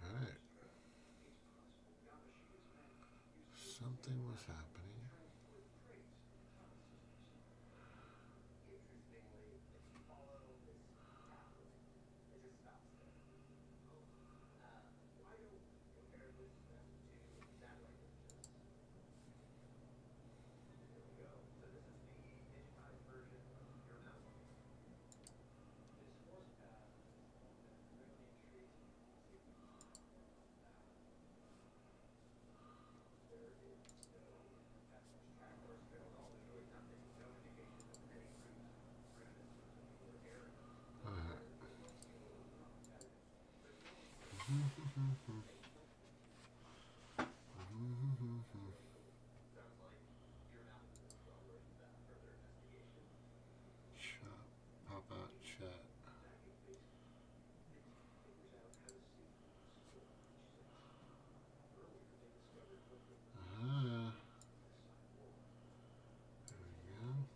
Alright. Something was happening. Pop out chat. There we go.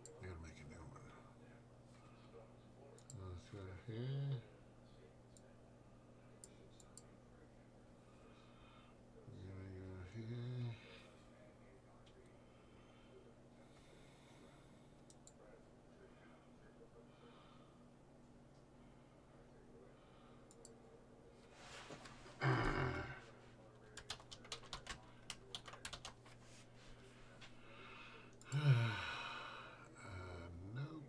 I gotta make a new one. Let's go here. We're gonna go here. Nope.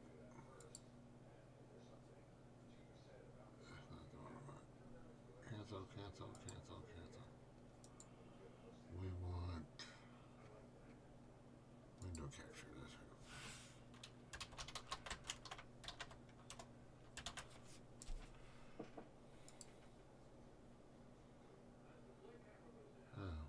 That's not the one I want. Cancel, cancel, cancel, cancel. We want window capture. That's right. Oh.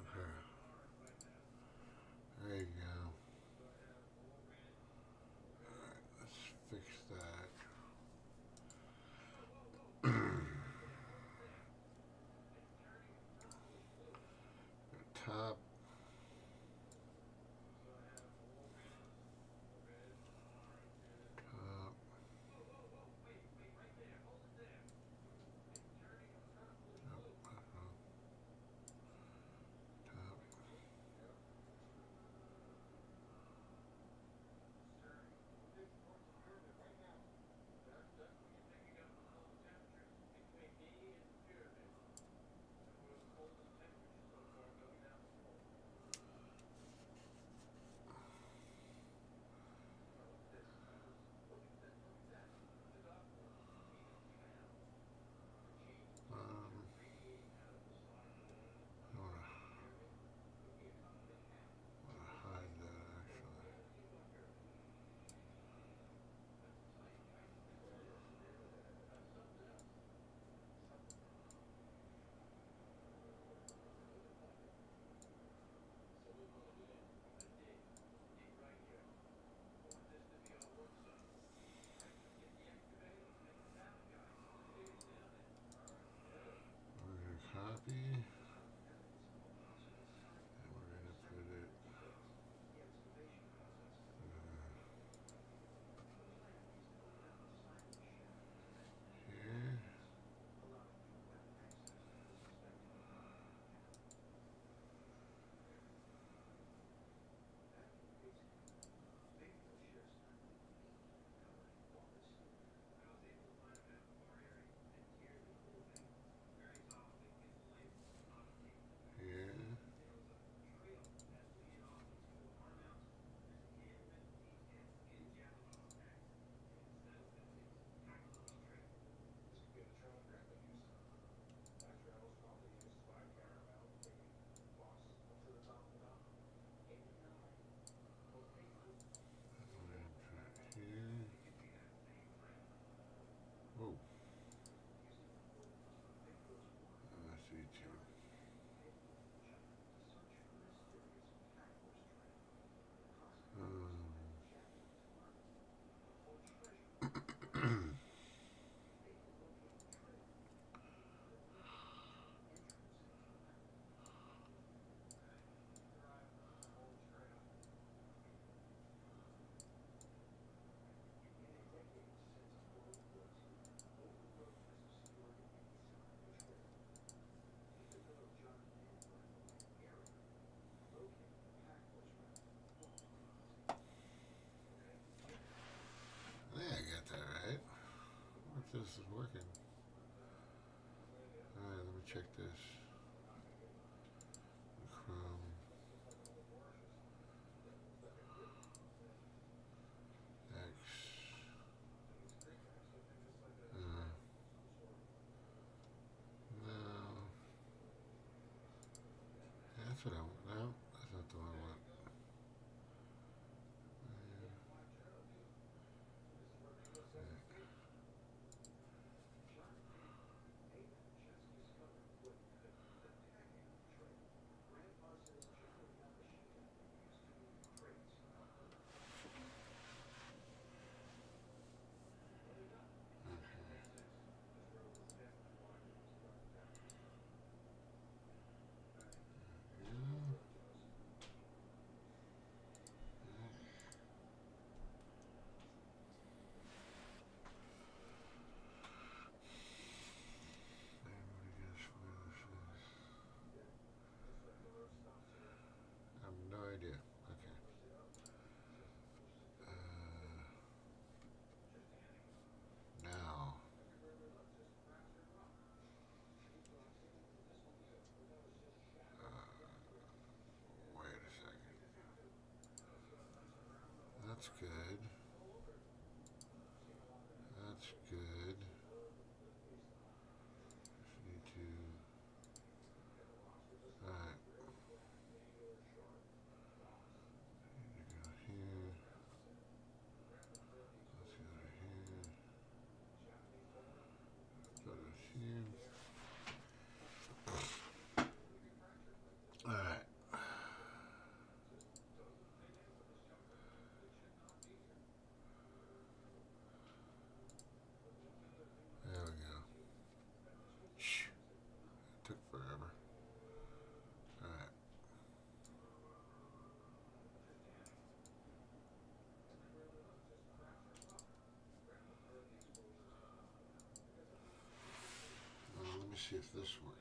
Okay. There you go. Alright, let's fix that. this is working. Alright, let me check this. Chrome. X. No. That's what I want. No, that's not the one I want. I have no idea. Okay. Now. Wait a second. That's good. That's good. Just need to. Alright. Need to go here. Let's go to here. Go to here. Alright. There we go. Shh. It took forever. Alright. Let me see if this works.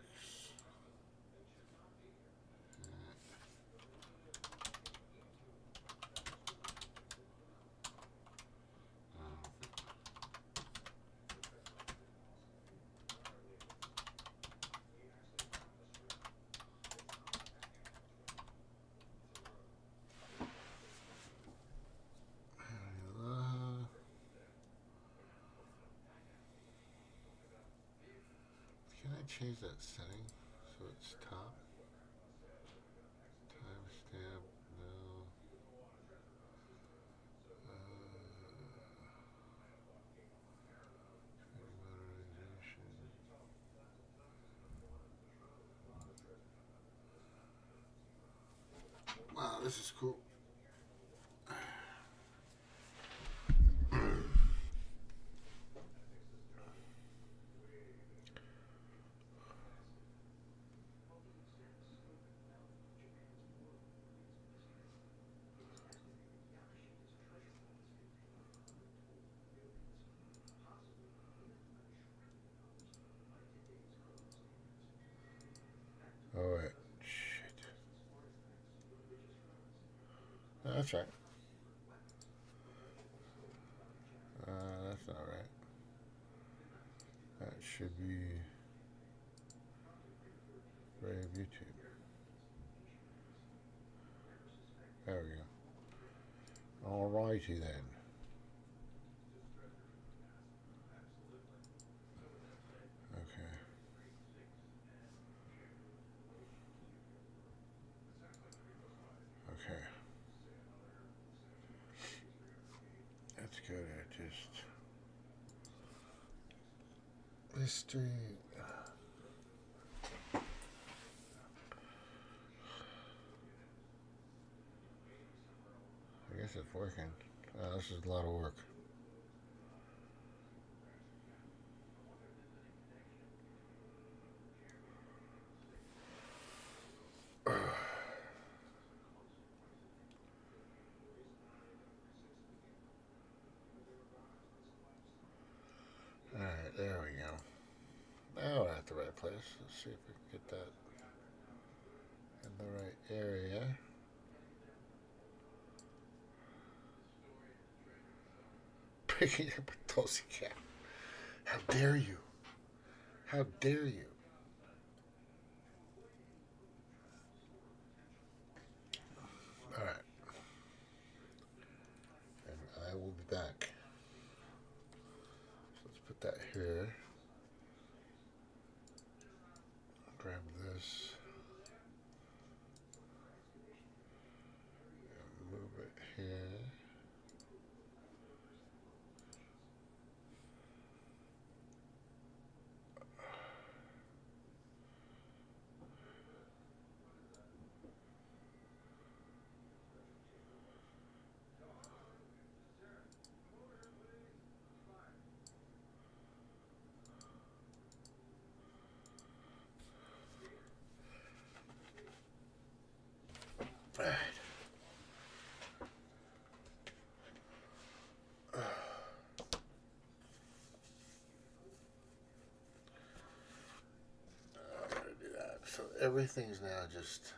Can I change that setting so it's top? Timestamp, no. Modernization. Wow, this is cool. Oh, wait. Shit. No, that's right. That's not right. That should be Ray of YouTube. There we go. Alrighty then. Okay. Okay. That's good. Just history. I guess it's working. This is a lot of work. Alright, there we go. Now we're at the right place. Let's see if we can get that in the right area. Picking up a Tulsi cat. How dare you? How dare you? All right. And I will be back. So let's put that here. Grab this. And move it here. All right. I'm gonna do that. So everything's now just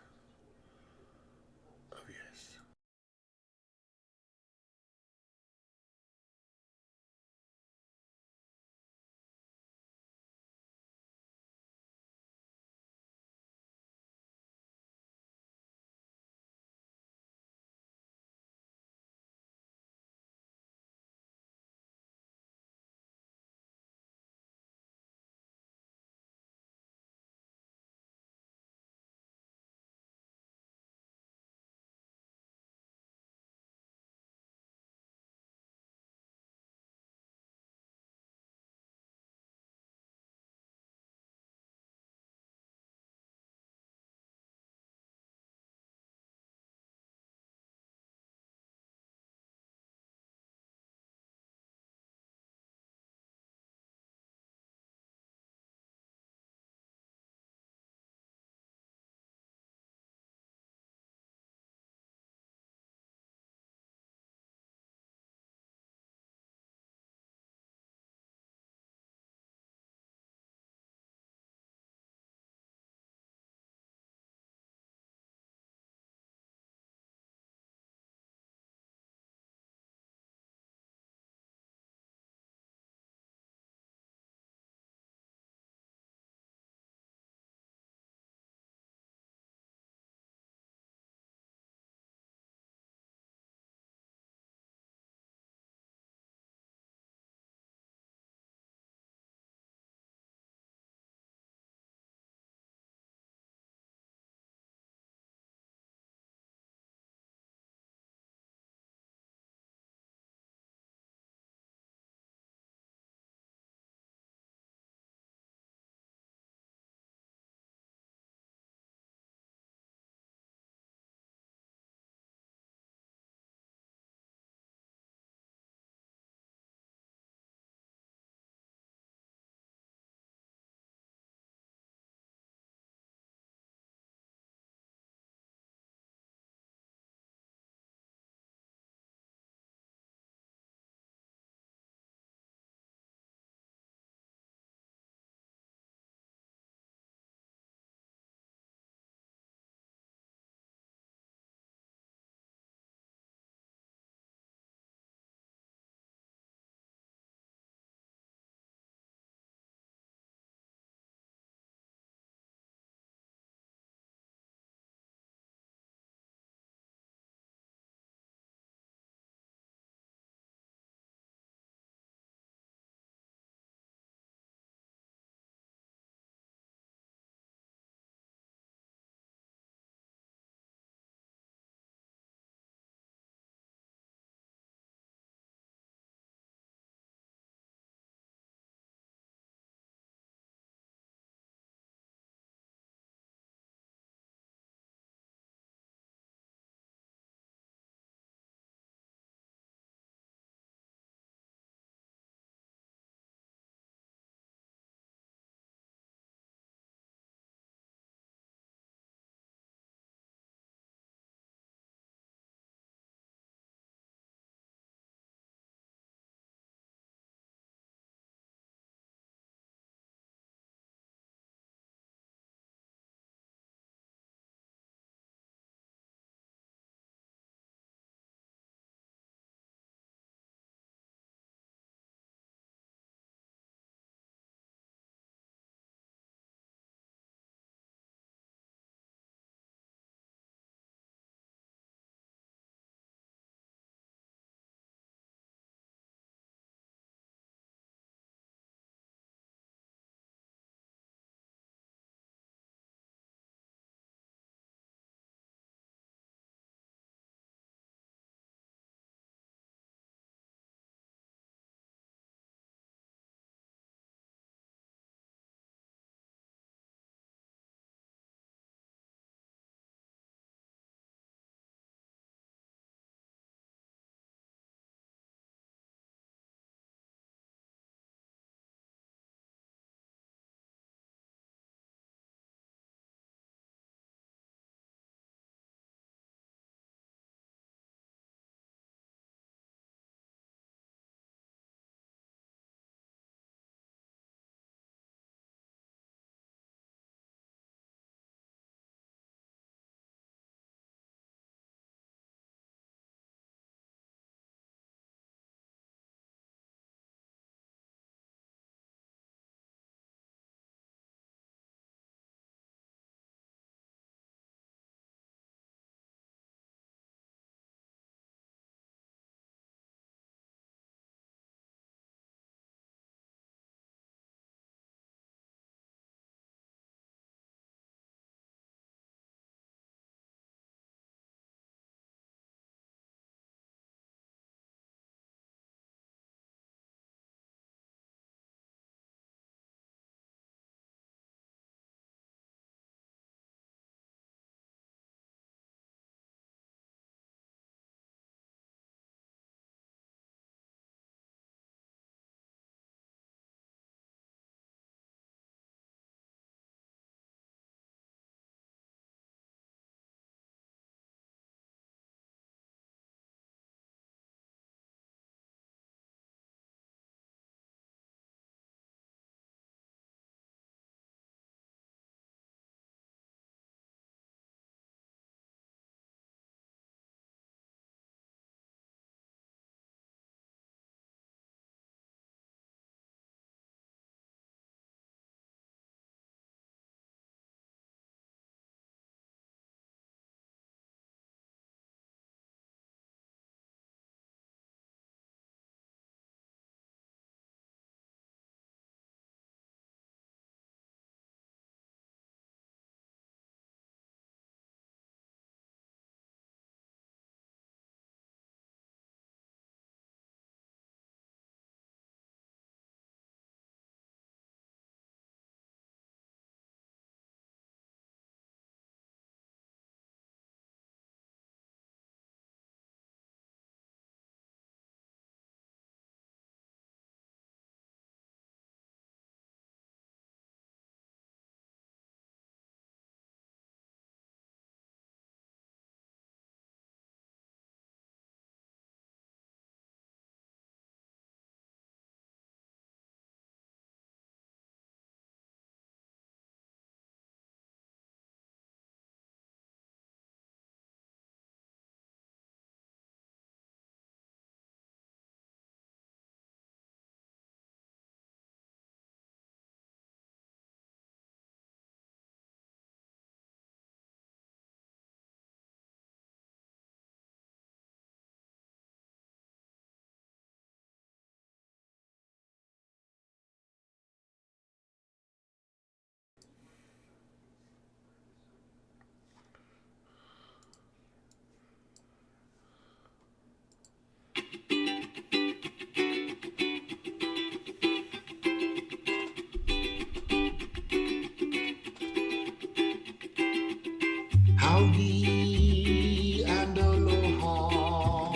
Howdy and aloha.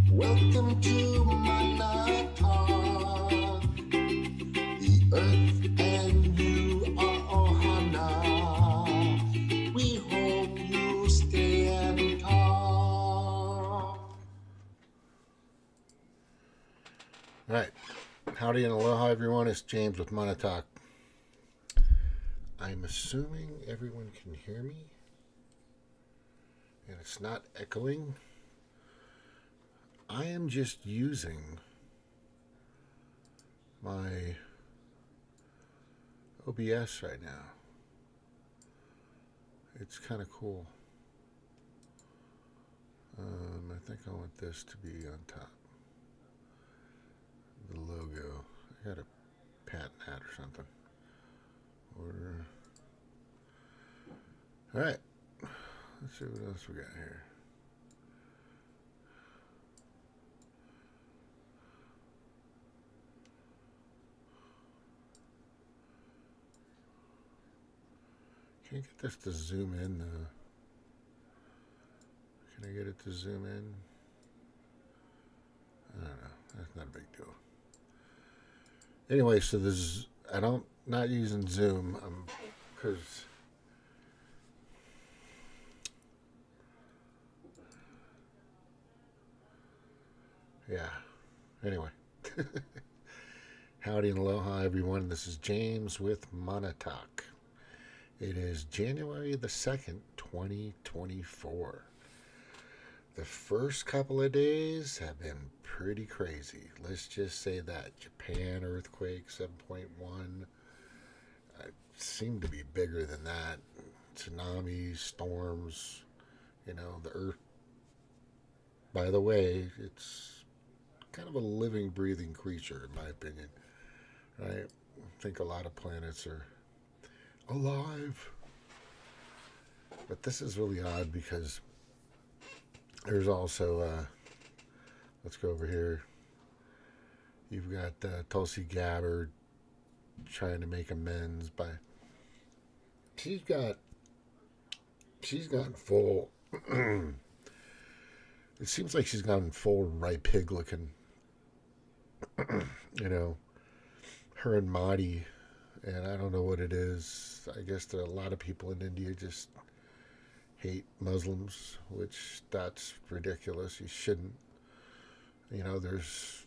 Welcome to Mana Talk. The earth and you are ohana. We hope you stay and talk. All right. Howdy and aloha, everyone. It's James with Mana Talk. I'm assuming everyone can hear me and it's not echoing. I am just using my OBS right now. It's kind of cool. I think I want this to be on top. The logo. I got a patent hat or something. Order. All right. Let's see what else we got here. Can't get this to zoom in though. Can I get it to zoom in? I don't know. That's not a big deal. Anyway, so this not using Zoom because yeah. Anyway, howdy and aloha, everyone. This is James with Mana Talk. It is January the 2nd, 2024. The first couple of days have been pretty crazy. Let's just say that. Japan earthquake, 7.1. Seemed to be bigger than that. Tsunamis, storms, the earth. By the way, it's kind of a living, breathing creature, in my opinion. Right? I think a lot of planets are alive. But this is really odd because there's also, let's go over here. You've got Tulsi Gabbard trying to make amends by. She's gotten full. It seems like she's gotten full right pig looking. Her and Mahdi, and I don't know what it is. I guess there are a lot of people in India just hate Muslims, which that's ridiculous. You shouldn't. There's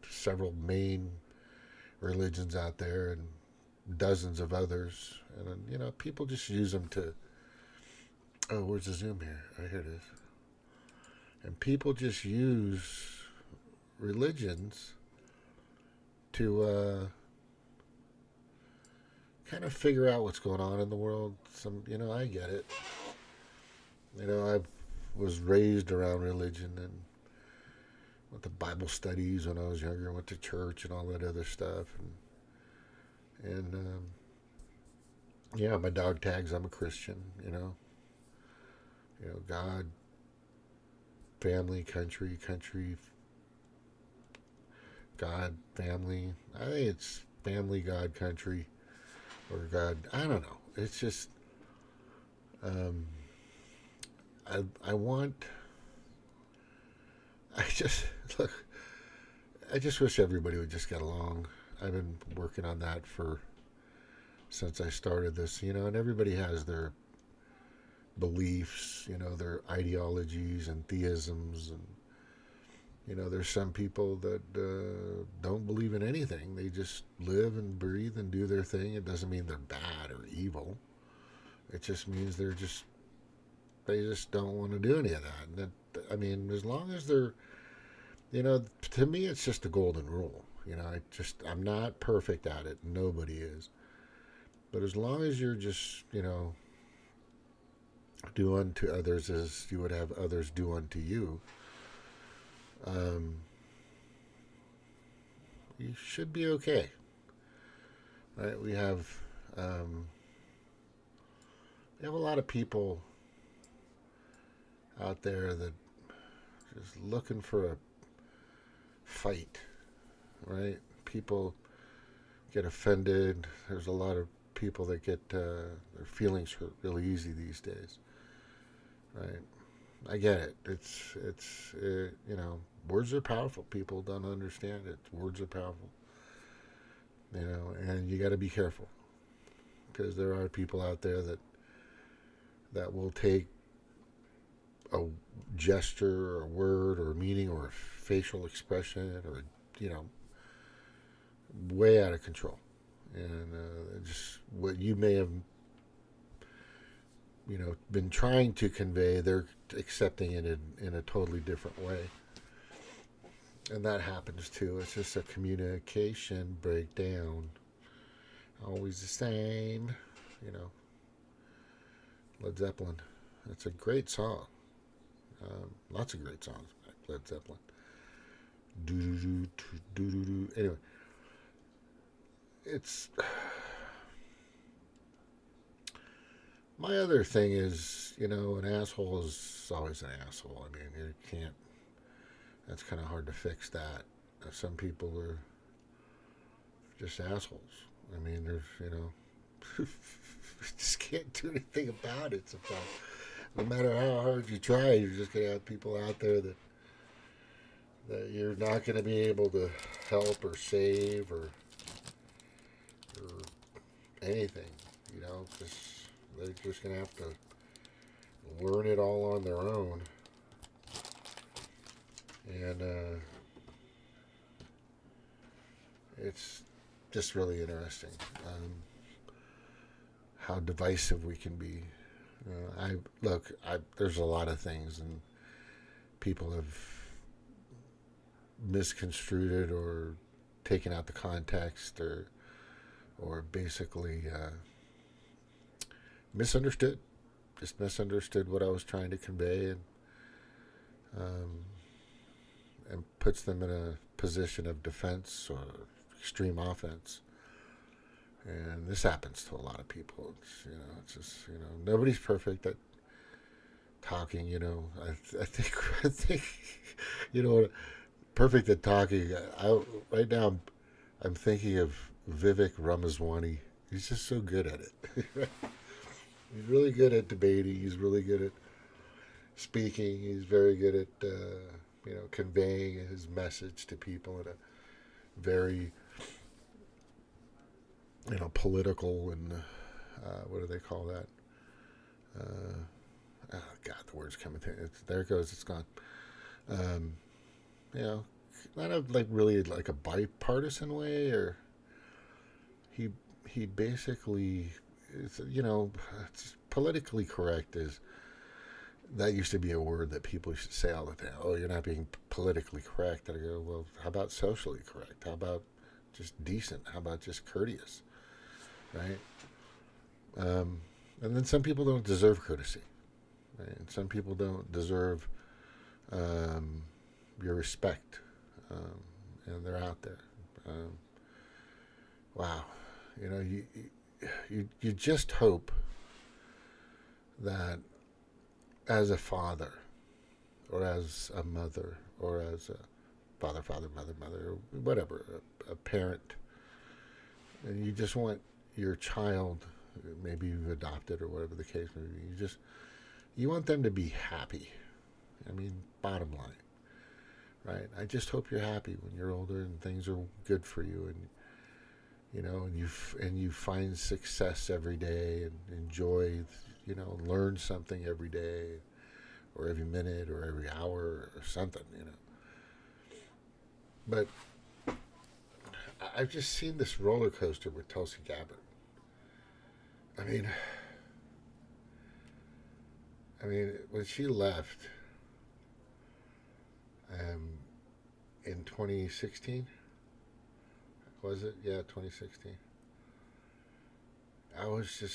several main religions out there and dozens of others. And, people just use them to, oh, where's the Zoom here? Oh, here it is. And people just use religions to, kind of figure out what's going on in the world. I get it. I was raised around religion and went to Bible studies when I was younger, went to church and all that other stuff. And my dog tags, I'm a Christian, God, family, country, God, family. I think it's family, God, country. Or God, I don't know. It's just, I just wish everybody would just get along. I've been working on that since I started this, and everybody has their beliefs, their ideologies and theisms, and, there's some people that don't believe in anything. They just live and breathe and do their thing. It doesn't mean they're bad or evil. It just means they just don't want to do any of that. And as long as they're, to me, it's just a golden rule. I'm not perfect at it. Nobody is. But as long as you're just, do unto others as you would have others do unto you, you should be okay. Right? We have a lot of people out there that just looking for a fight, right? People get offended. There's a lot of people that get their feelings hurt really easy these days, right? I get it. Words are powerful. People don't understand it. Words are powerful, and you got to be careful because there are people out there that will take a gesture or a word or a meaning or a facial expression or way out of control, and just what you may have been trying to convey, they're accepting it in a totally different way. And that happens too. It's just a communication breakdown. Always the same, Led Zeppelin. It's a great song. Lots of great songs by Led Zeppelin. Do. Anyway, it's my other thing is, an asshole is always an asshole. I mean, you can't. That's kind of hard to fix that. Some people are just assholes. I mean, there's, just can't do anything about it sometimes. No matter how hard you try, you're just going to have people out there that you're not going to be able to help or save or anything. They're just going to have to learn it all on their own. And it's just really interesting how divisive we can be. There's a lot of things, and people have misconstrued it or taken out the context or basically misunderstood. Just misunderstood what I was trying to convey, and puts them in a position of defense or extreme offense. And this happens to a lot of people. It's just, nobody's perfect at talking, I think, perfect at talking. Right now I'm thinking of Vivek Ramaswamy. He's just so good at it. He's really good at debating. He's really good at speaking. He's very good at, conveying his message to people in a very, political and, what do they call that? God, the word's coming to it. There it goes. It's gone. Not a, really like a bipartisan way, or he basically, it's politically correct is, that used to be a word that people used to say all the time. Oh, you're not being politically correct. And I go, well, how about socially correct? How about just decent? How about just courteous? Right? And then some people don't deserve courtesy. Right? And some people don't deserve your respect. And they're out there. Wow. You just hope that as a father, or as a mother, or as a father, mother, or whatever, a parent, and you just want your child, maybe you've adopted or whatever the case may be, you want them to be happy. I mean, bottom line, right? I just hope you're happy when you're older and things are good for you, and you find success every day and enjoy, learn something every day, or every minute, or every hour, or something, But I've just seen this roller coaster with Tulsi Gabbard. I mean, when she left, in 2016, was it? Yeah, 2016.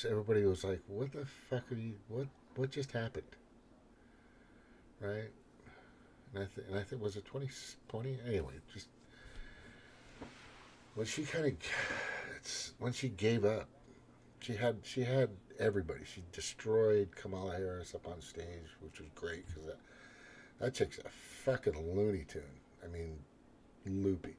Everybody was like, what the fuck are you, what just happened? Right? And I think, was it 2020? Anyway, just, when she gave up, she had everybody. She destroyed Kamala Harris up on stage, which was great, because that chick's a fucking Looney Tune. I mean, loopy.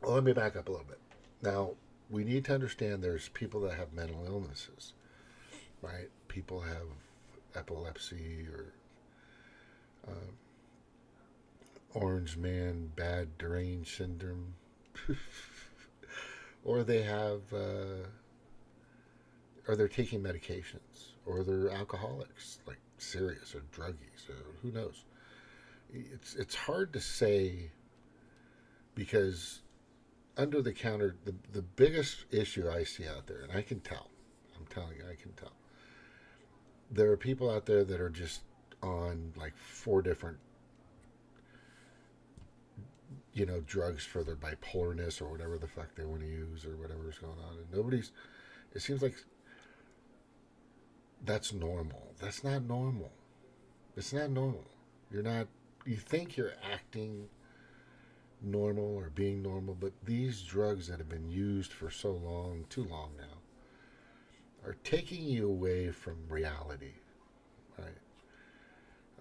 Well, let me back up a little bit. Now, we need to understand there's people that have mental illnesses, right? People have epilepsy or orange man bad deranged syndrome, or they have, or they're taking medications, or they're alcoholics, like serious, or druggies, or who knows. It's hard to say because under the counter, the biggest issue I see out there, and I can tell, I'm telling you, I can tell. There are people out there that are just on like four different, drugs for their bipolarness or whatever the fuck they want to use or whatever's going on. And nobody's, it seems like that's normal. That's not normal. It's not normal. You're not, you think you're acting normal or being normal, but these drugs that have been used for so long, too long now, are taking you away from reality, right?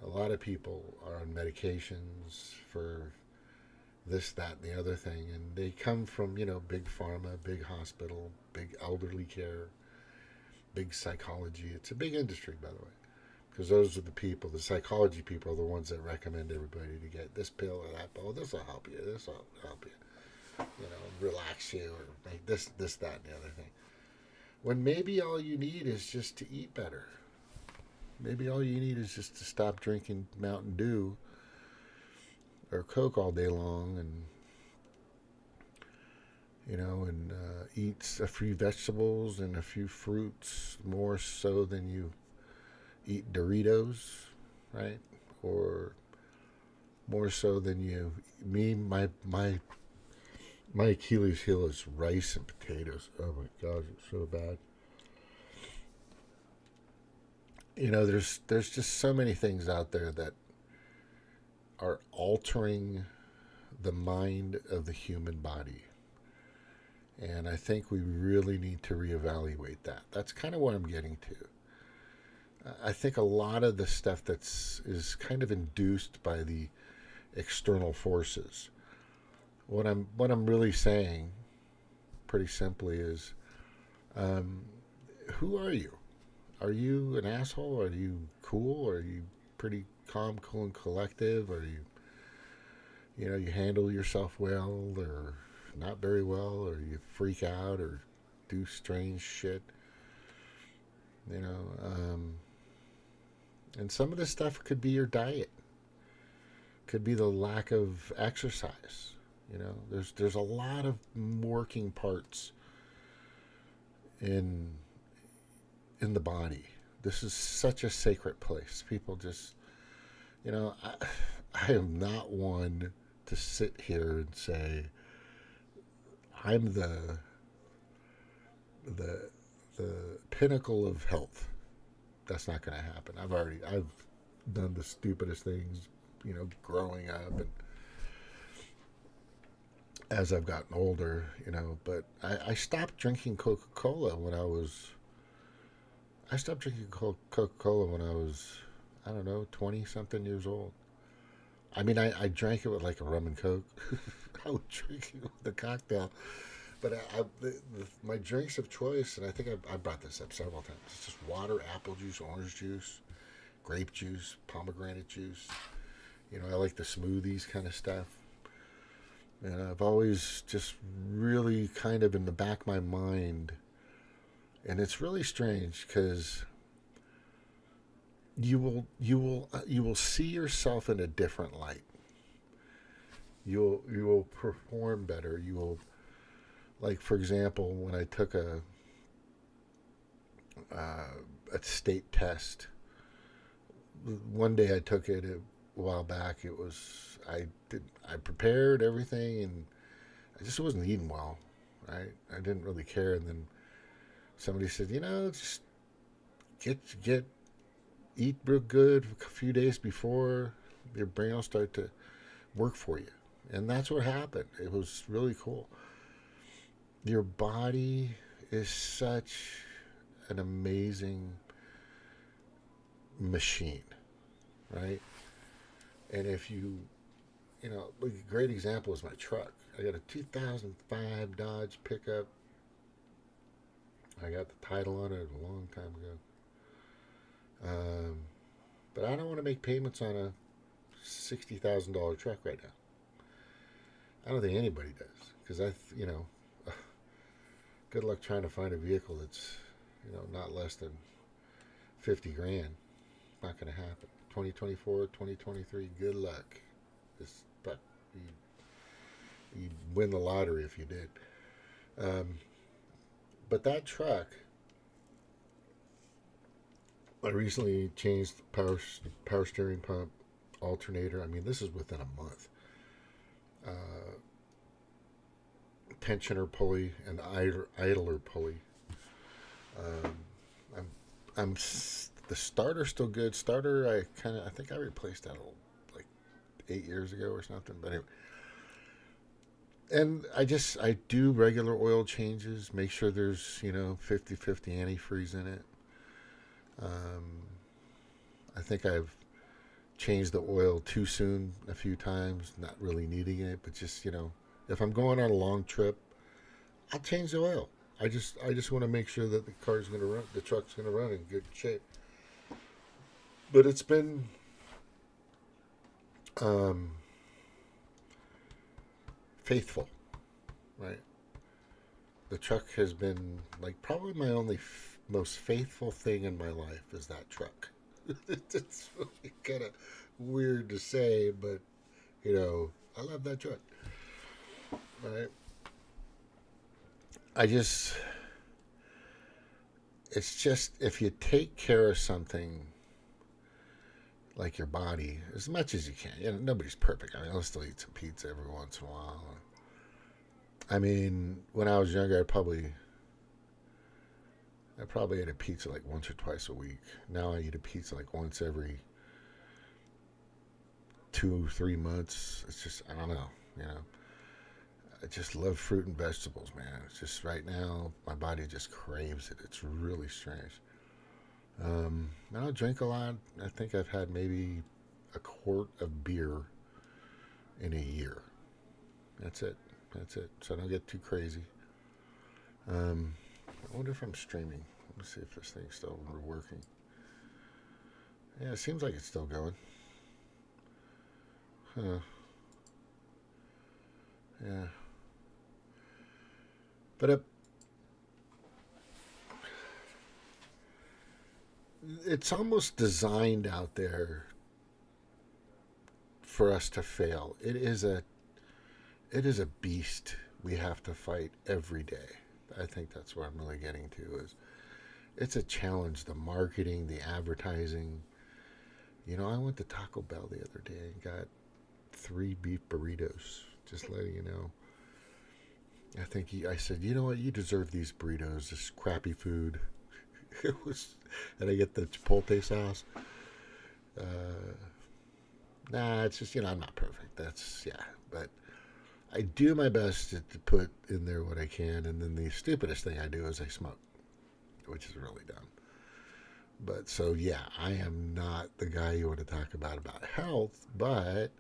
A lot of people are on medications for this, that, and the other thing, and they come from, big pharma, big hospital, big elderly care, big psychology. It's a big industry, by the way, because those are the people, the psychology people are the ones that recommend everybody to get this pill or that pill. This will help you. This will help you, relax you, or make this, that, and the other thing. When maybe all you need is just to eat better. Maybe all you need is just to stop drinking Mountain Dew or Coke all day long, and eat a few vegetables and a few fruits more so than you eat Doritos, right? Or more so than my Achilles heel is rice and potatoes. Oh my gosh, it's so bad. There's just so many things out there that are altering the mind of the human body. And I think we really need to reevaluate that. That's kind of what I'm getting to. I think a lot of the stuff is kind of induced by the external forces. What I'm really saying, pretty simply, is, who are you? Are you an asshole? Are you cool? Are you pretty calm, cool, and collective? Are you handle yourself well, or not very well, or you freak out or do strange shit? And some of this stuff could be your diet, could be the lack of exercise. There's a lot of working parts in the body. This is such a sacred place. People just, I am not one to sit here and say I'm the pinnacle of health. That's not going to happen. I've done the stupidest things, growing up, and as I've gotten older, but I stopped drinking Coca-Cola when I stopped drinking Coca-Cola when I was, I don't know, 20-something years old. I mean, I drank it with like a rum and Coke. I would drink it with a cocktail. But my drinks of choice, and I think I brought this up several times, it's just water, apple juice, orange juice, grape juice, pomegranate juice. I like the smoothies kind of stuff. And I've always just really kind of in the back of my mind, and it's really strange because you will see yourself in a different light. You will perform better. You will, like, for example, when I took a state test, one day I took it a while back. I prepared everything, and I just wasn't eating well, right? I didn't really care, and then somebody said, just eat real good a few days before your brain will start to work for you. And that's what happened. It was really cool. Your body is such an amazing machine, right? And if a great example is my truck. I got a 2005 Dodge pickup, I got the title on it a long time ago. But I don't want to make payments on a $60,000 truck right now. I don't think anybody does, because good luck trying to find a vehicle that's, not less than 50 grand. Not going to happen. 2024, 2023, good luck. But you'd win the lottery if you did. But that truck, I recently changed the power steering pump, alternator. I mean, this is within a month. Tensioner pulley and idler pulley. I'm the starter's still good. Starter, I think I replaced that like 8 years ago or something. But anyway, and I do regular oil changes. Make sure there's 50/50 antifreeze in it. I think I've changed the oil too soon a few times, not really needing it, but just if I'm going on a long trip, I'll change the oil. I just want to make sure that the truck's gonna run in good shape. But it's been faithful, right? The truck has been like probably my only most faithful thing in my life is that truck. It's really kind of weird to say, but I love that truck. Right? It's just if you take care of something like your body as much as you can. Nobody's perfect. I mean, I'll still eat some pizza every once in a while. I mean, when I was younger, I probably ate a pizza like once or twice a week. Now I eat a pizza like once every 2-3 months. It's just, I don't know, I just love fruit and vegetables, man. It's just right now, my body just craves it. It's really strange. I don't drink a lot. I think I've had maybe a quart of beer in a year. That's it. So I don't get too crazy. I wonder if I'm streaming. Let me see if this thing's still working. Yeah, it seems like it's still going. Huh. Yeah. But it's almost designed out there for us to fail. It is a beast we have to fight every day. I think that's what I'm really getting to is it's a challenge. The marketing, the advertising. I went to Taco Bell the other day and got 3 beef burritos. Just letting you know. I said, you know what? You deserve these burritos. This crappy food. And I get the chipotle sauce. Nah, it's just I'm not perfect. But I do my best to put in there what I can, and then the stupidest thing I do is I smoke, which is really dumb. But so yeah, I am not the guy you want to talk about health, but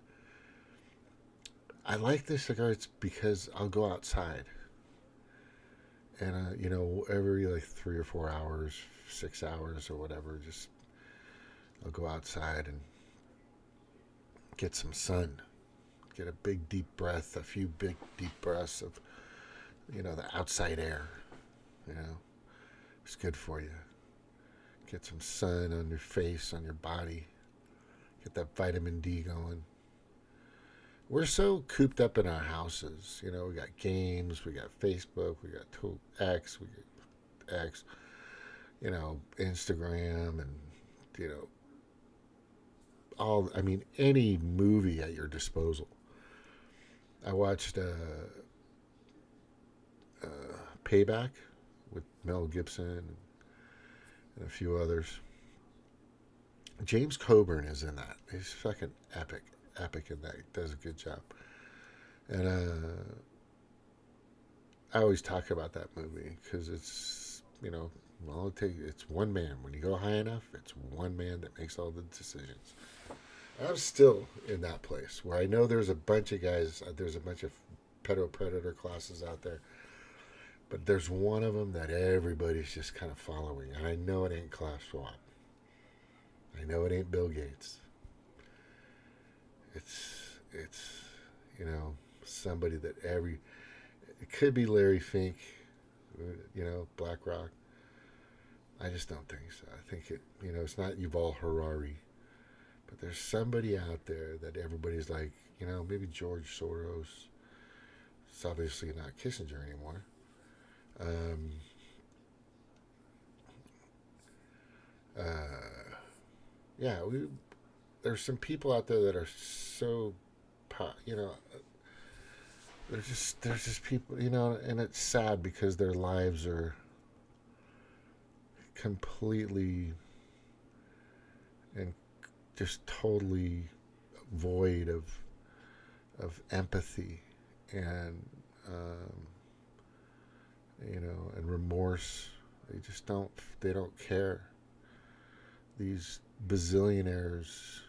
I like the cigars because I'll go outside, and every like 3 or 4 hours, 6 hours or whatever, just I'll go outside and get some sun, get a big deep breath, a few big deep breaths of the outside air. It's good for you. Get some sun on your face, on your body. Get that vitamin D going. We're so cooped up in our houses. We got games, we got Facebook, we got X, Instagram, and any movie at your disposal. I watched Payback with Mel Gibson and a few others. James Coburn is in that. He's fucking epic in that. He does a good job. And I always talk about that movie because it's, it's one man. When you go high enough, it's one man that makes all the decisions. I'm still in that place where I know there's a bunch of guys, there's a bunch of predator classes out there. But there's one of them that everybody's just kind of following. And I know it ain't Klaus Schwab. I know it ain't Bill Gates. It's somebody that it could be Larry Fink, BlackRock. I just don't think so. I think it's not Yuval Harari, but there's somebody out there that everybody's like, maybe George Soros. It's obviously not Kissinger anymore. There's some people out there that are so, there's just people, and it's sad because their lives are completely and just totally void of empathy and and remorse. They don't care. These bazillionaires,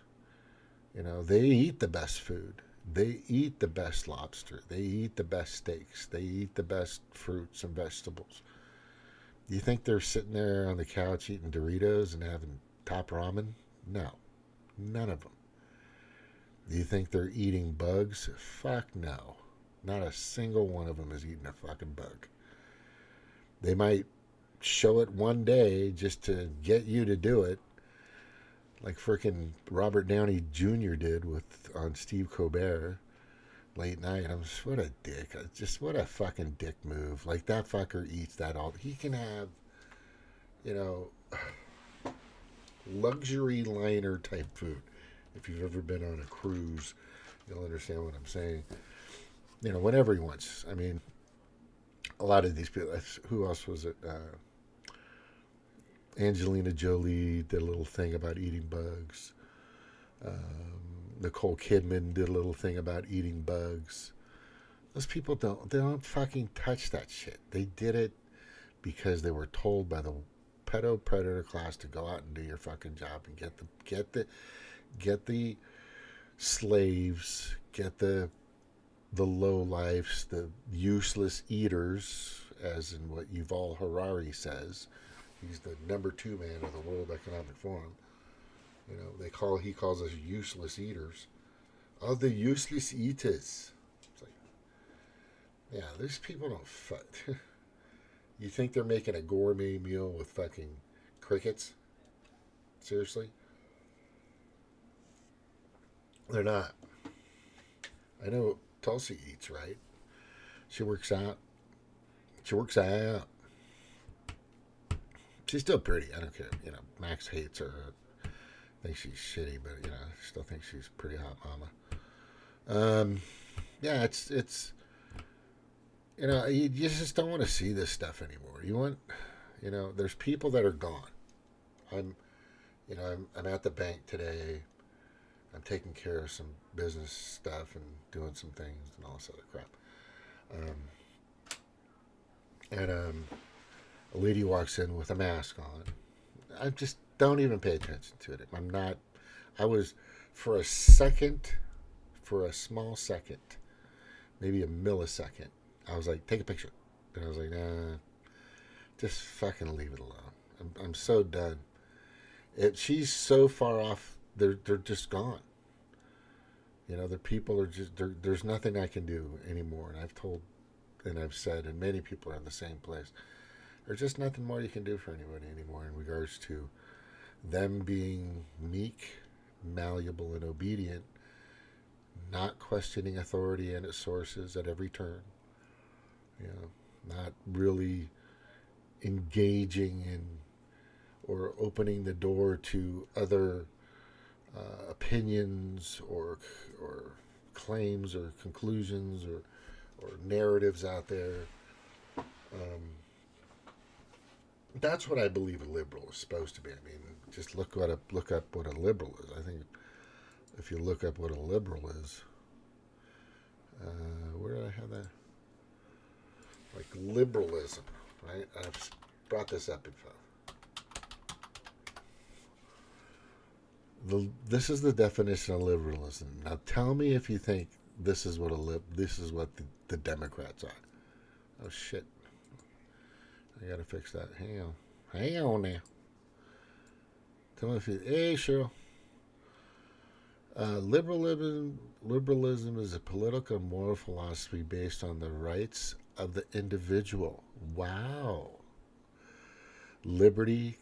they eat the best food. They eat the best lobster. They eat the best steaks. They eat the best fruits and vegetables. Do you think they're sitting there on the couch eating Doritos and having top ramen? No. None of them. Do you think they're eating bugs? Fuck no. Not a single one of them is eating a fucking bug. They might show it one day just to get you to do it, like frickin' Robert Downey Jr. did on Steve Colbert late night. I'm just, what a dick. Just what a fucking dick move. Like, that fucker eats that all. He can have, luxury liner type food. If you've ever been on a cruise, you'll understand what I'm saying. Whenever he wants. I mean, a lot of these people, who else was it? Angelina Jolie did a little thing about eating bugs. Nicole Kidman did a little thing about eating bugs. Those people don't fucking touch that shit. They did it because they were told by the pedo predator class to go out and do your fucking job and get the slaves, get the low lifes, the useless eaters, as in what Yuval Harari says. He's the number 2 man of the World Economic Forum. He calls us useless eaters. Oh, the useless eaters. It's like, yeah, these people don't fuck. You think they're making a gourmet meal with fucking crickets? Seriously? They're not. I know what Tulsi eats, right? She works out. She's still pretty. I don't care. Max hates her. Thinks she's shitty, but still thinks she's pretty hot mama. Yeah, it's you just don't want to see this stuff anymore. You want, there's people that are gone. I'm at the bank today. I'm taking care of some business stuff and doing some things and all this other crap. A lady walks in with a mask on. I just don't even pay attention to it. I was, for a small second, maybe a millisecond, I was like, take a picture. And I was like, nah, just fucking leave it alone. I'm so done. She's so far off, they're just gone. The people are just, there's nothing I can do anymore. And I've said, and many people are in the same place. There's just nothing more you can do for anybody anymore in regards to them being meek, malleable, and obedient, not questioning authority and its sources at every turn. Not really engaging in or opening the door to other opinions or claims or conclusions or narratives out there. That's what I believe a liberal is supposed to be. I mean, just look up what a liberal is. I think if you look up what a liberal is, where did I have that? Like liberalism, right? I've brought this up before. This is the definition of liberalism. Now, tell me if you think this is what the Democrats are. Oh shit! I gotta fix that. Hang on now. Tell me if you. Hey, Cheryl. Liberalism is a political and moral philosophy based on the rights of the individual. Wow. Liberty,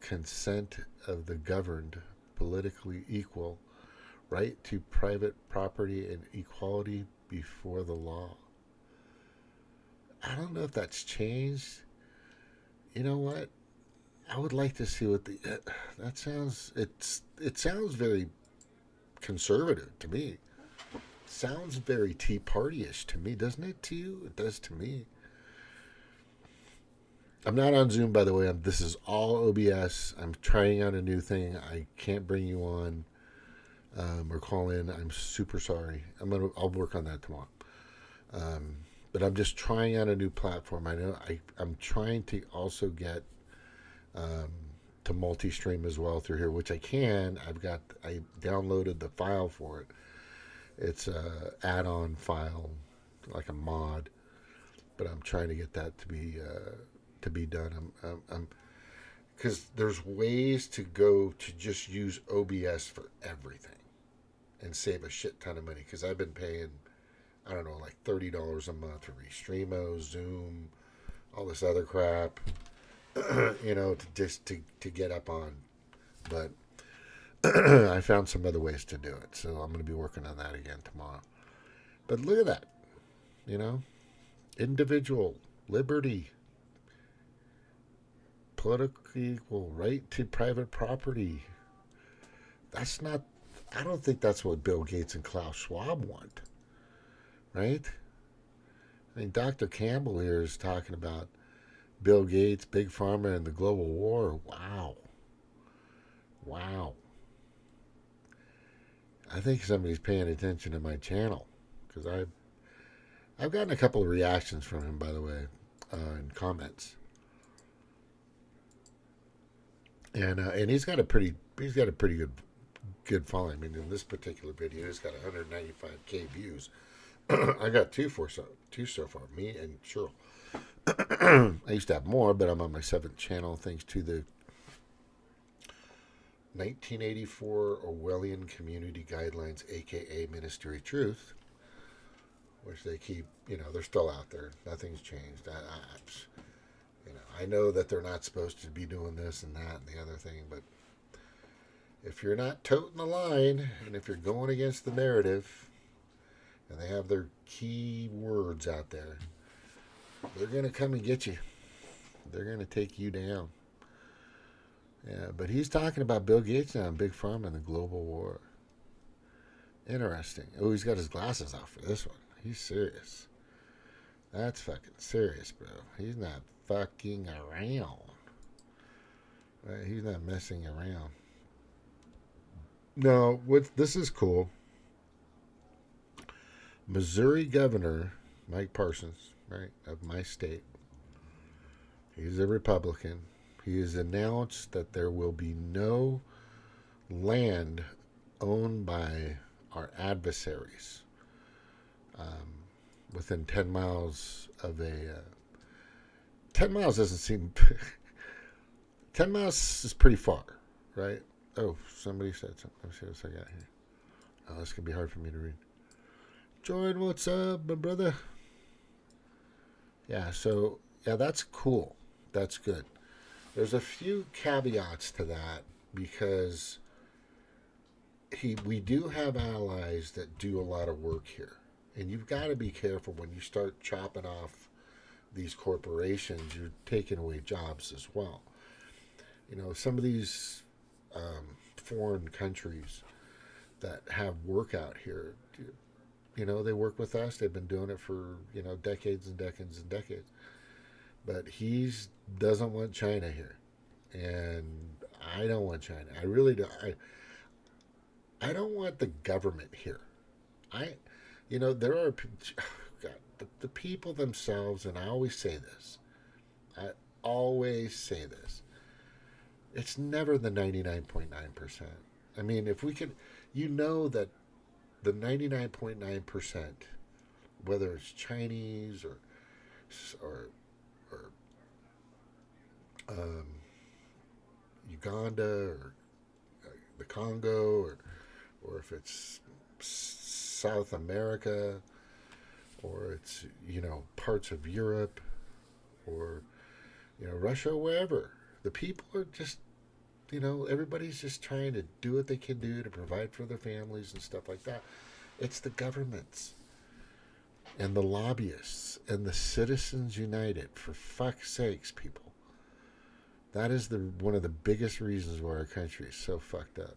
consent of the governed, politically equal, right to private property, and equality before the law. I don't know if that's changed. You know what? I would like to see what the that sounds. It sounds very conservative to me. Sounds very Tea Party-ish to me, doesn't it to you? It does to me. I'm not on Zoom, by the way. This is all OBS. I'm trying out a new thing. I can't bring you on or call in. I'm super sorry. I'll work on that tomorrow. But I'm just trying out a new platform. I know I'm trying to also get to multi-stream as well through here, which I can. I downloaded the file for it. It's a add-on file, like a mod, but I'm trying to get that to be done. I'm because there's ways to go to just use OBS for everything and save a shit ton of money. Because I've been paying, I don't know, like $30 a month for Restreamo, Zoom, all this other crap. To get up on, but I found some other ways to do it, so I'm going to be working on that again tomorrow. But look at that, individual liberty, politically equal, right to private property. That's not. I don't think that's what Bill Gates and Klaus Schwab want, right? I mean, Dr. Campbell here is talking about Bill Gates, Big Pharma, and the global war. Wow. I think somebody's paying attention to my channel because I've gotten a couple of reactions from him, by the way, in comments, and he's got a pretty good following. I mean, in this particular video, he's got 195K views. I got two so far, me and Cheryl. I used to have more, but I'm on my 7th channel thanks to the 1984 Orwellian Community Guidelines, aka Ministry of Truth, which they keep, they're still out there. Nothing's changed. I know that they're not supposed to be doing this and that and the other thing, but if you're not toting the line and if you're going against the narrative and they have their key words out there, they're going to come and get you. They're going to take you down. Yeah, but he's talking about Bill Gates now and Big Pharma and the global war. Interesting. Oh, he's got his glasses off for this one. He's serious. That's fucking serious, bro. He's not fucking around. Right? He's not messing around. No, this is cool. Missouri Governor Mike Parsons, right, of my state. He's a Republican. He has announced that there will be no land owned by our adversaries within 10 miles of a... 10 miles doesn't seem... 10 miles is pretty far, right? Oh, somebody said something. Let me see what I got here. Oh, this could be hard for me to read. Jordan, what's up, my brother? Yeah, so, that's cool. That's good. There's a few caveats to that because we do have allies that do a lot of work here. And you've got to be careful when you start chopping off these corporations, you're taking away jobs as well. Some of these foreign countries that have work out here, they work with us. They've been doing it for, decades and decades and decades. But he doesn't want China here. And I don't want China. I really don't. I don't want the government here. There are, God, the people themselves, and I always say this. It's never the 99.9%. I mean, if we could, that the 99.9%, whether it's Chinese or um, Uganda or the Congo, or if it's South America, or it's, parts of Europe, or, Russia, wherever. The people are just, everybody's just trying to do what they can do to provide for their families and stuff like that. It's the governments and the lobbyists and the citizens united. For fuck's sakes, people. That is one of the biggest reasons why our country is so fucked up.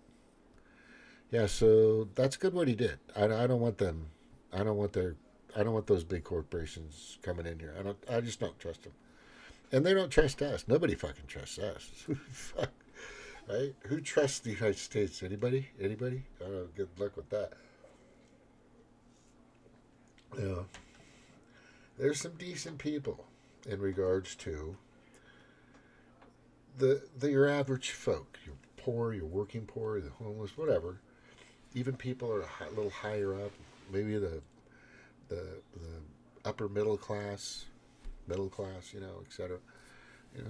Yeah, so that's good what he did. I don't want them. I don't want their. I don't want those big corporations coming in here. I just don't trust them, and they don't trust us. Nobody fucking trusts us. Fuck, right? Who trusts the United States? Anybody? Anybody? I don't know. Good luck with that. Yeah, there's some decent people in regards to your average folk. You're poor. You're working poor. The homeless. Whatever. Even people are a little higher up. Maybe the upper middle class, etc.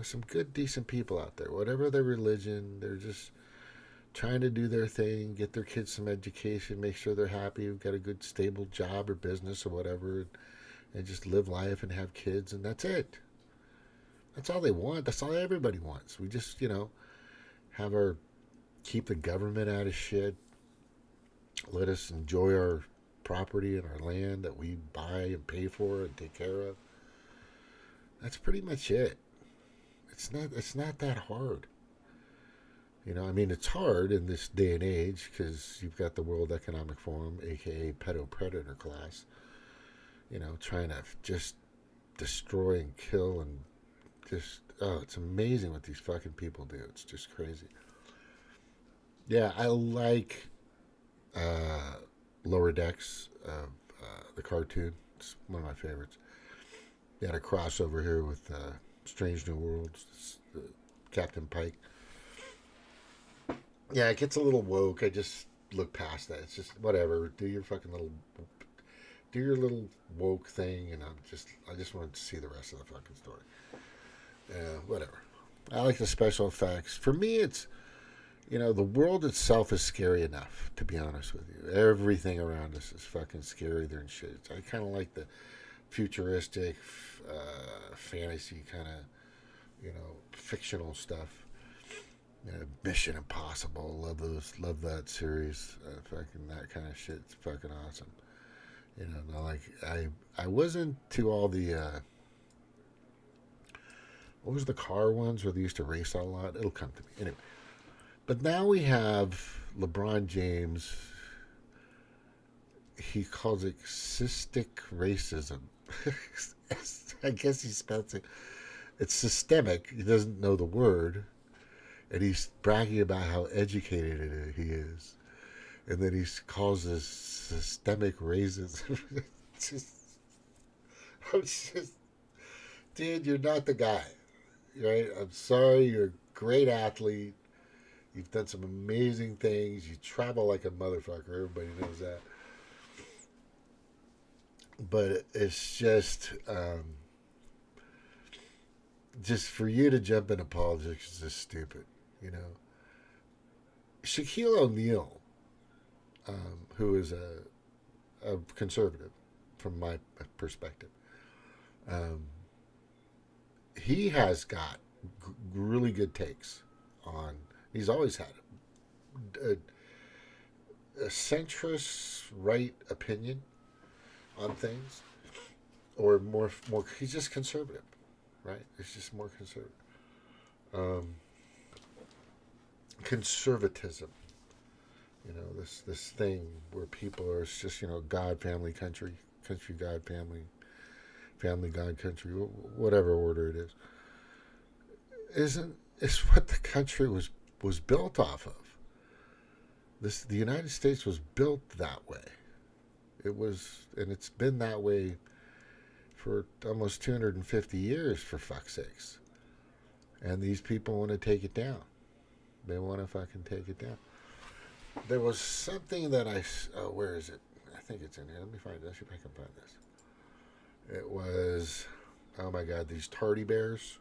Some good, decent people out there. Whatever their religion, they're just trying to do their thing, get their kids some education, make sure they're happy, got a good, stable job or business or whatever, and just live life and have kids, and that's it. That's all they want. That's all everybody wants. We just, have keep the government out of shit. Let us enjoy our property and our land that we buy and pay for and take care of. That's pretty much it. It's not that hard. I mean, it's hard in this day and age because you've got the World Economic Forum, aka pedo predator class, trying to just destroy and kill and just, it's amazing what these fucking people do. It's just crazy. Yeah, I like Lower Decks of the cartoon. It's one of my favorites. They had a crossover here with Strange New Worlds, Captain Pike. Yeah, it gets a little woke. I just look past that. It's just whatever. Do your little woke thing, and I just wanted to see the rest of the fucking story. Yeah, whatever. I like the special effects. For me, it's the world itself is scary enough, to be honest with you. Everything around us is fucking scary than shit. I kind of like the futuristic, fantasy kind of, fictional stuff. Mission Impossible. Love that series. Fucking that kind of shit. It's fucking awesome. I wasn't to all the, what was the car ones where they used to race a lot? It'll come to me. Anyway. But now we have LeBron James. He calls it cystic racism. I guess he spells it. It's systemic. He doesn't know the word. And he's bragging about how educated he is. And then he calls this systemic racism. I'm just, dude, you're not the guy. Right? I'm sorry. You're a great athlete. You've done some amazing things. You travel like a motherfucker. Everybody knows that. But it's just for you to jump into politics is just stupid, Shaquille O'Neal, who is a conservative from my perspective, he has got really good takes on. He's always had a centrist right opinion on things, or more. He's just conservative, right? It's just more conservative. Conservatism. This thing where people are just God, family, country, God, family, God, country, whatever order it is. It's what the country was built off of. The United States was built that way. It was, and it's been that way for almost 250 years, for fuck's sakes. And these people want to take it down. They want to fucking take it down. There was something that where is it? I think it's in here. Let me find it. Let's see if I can find this. It was, oh my God, these tardy bears.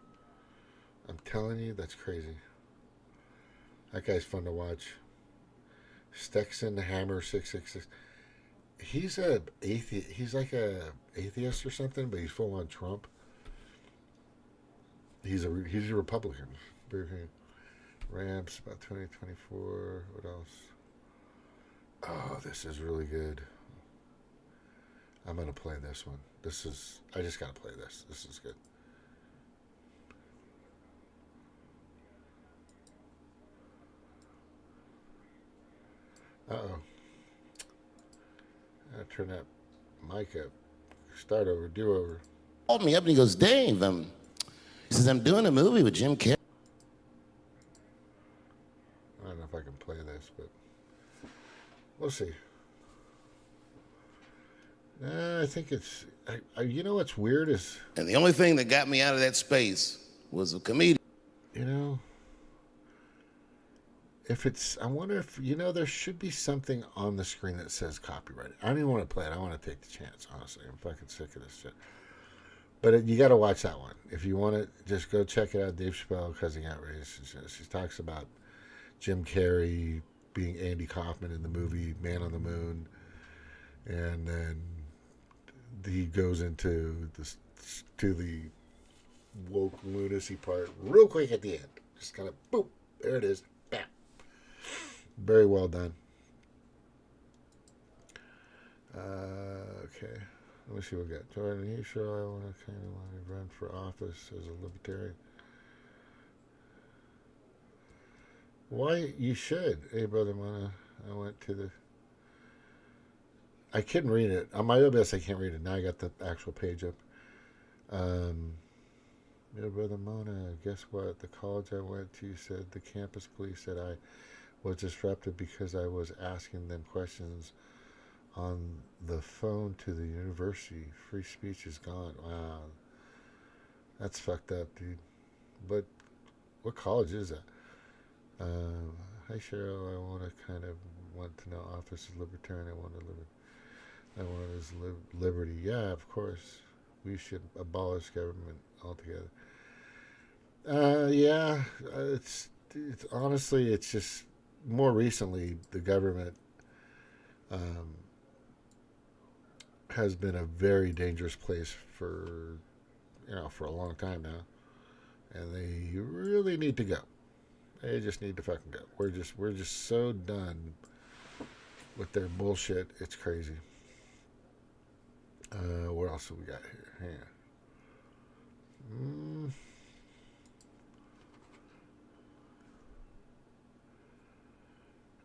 I'm telling you, that's crazy. That guy's fun to watch. Stexon the Hammer 666. He's a atheist. He's like a atheist or something, but he's full on Trump. He's a Republican. Ramps about 2024. What else? Oh, this is really good. I'm gonna play this one. I just gotta play this. This is good. Uh-oh. I turn that mic up. Start over, do over. Called me up and he goes, Dave, he says, I'm doing a movie with Jim Carrey. I don't know if I can play this, but we'll see. I think it's, you know what's weird is... And the only thing that got me out of that space was a comedian. You know, if it's, I wonder if, you know, there should be something on the screen that says copyright. I don't even want to play it. I want to take the chance, honestly. I'm fucking sick of this shit. But you got to watch that one. If you want to, just go check it out. Dave Chappelle, Cousin Outrage. She talks about Jim Carrey being Andy Kaufman in the movie Man on the Moon. And then he goes into the woke lunacy part real quick at the end. Just kind of, boop, there it is. Bam. Very well done. Okay. Let me see what we got. Jordan, are you sure I want to run for office as a libertarian? Why? You should. Hey, brother, I went to the... I couldn't read it. On my OBS, I can't read it. Now I got the actual page up. Yeah, Brother Mona, guess what? The college I went to said the campus police said I was disruptive because I was asking them questions on the phone to the university. Free speech is gone. Wow. That's fucked up, dude. But what college is that? Hi, Cheryl. I want to know office is libertarian. I want his liberty. Yeah, of course. We should abolish government altogether. Yeah, it's honestly, it's just more recently the government has been a very dangerous place for a long time now, and they really need to go. They just need to fucking go. We're just so done with their bullshit. It's crazy. What else have we got here?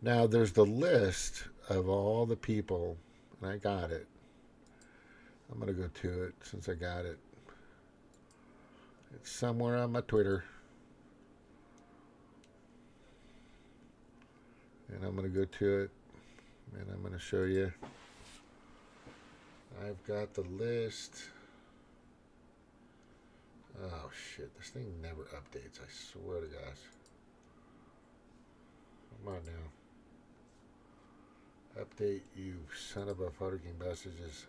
Now, there's the list of all the people, and I got it. I'm going to go to it since I got it. It's somewhere on my Twitter. And I'm going to go to it, and I'm going to show you. I've got the list. Oh, shit. This thing never updates. I swear to gosh. Come on now. Update, you son of a fucking messages.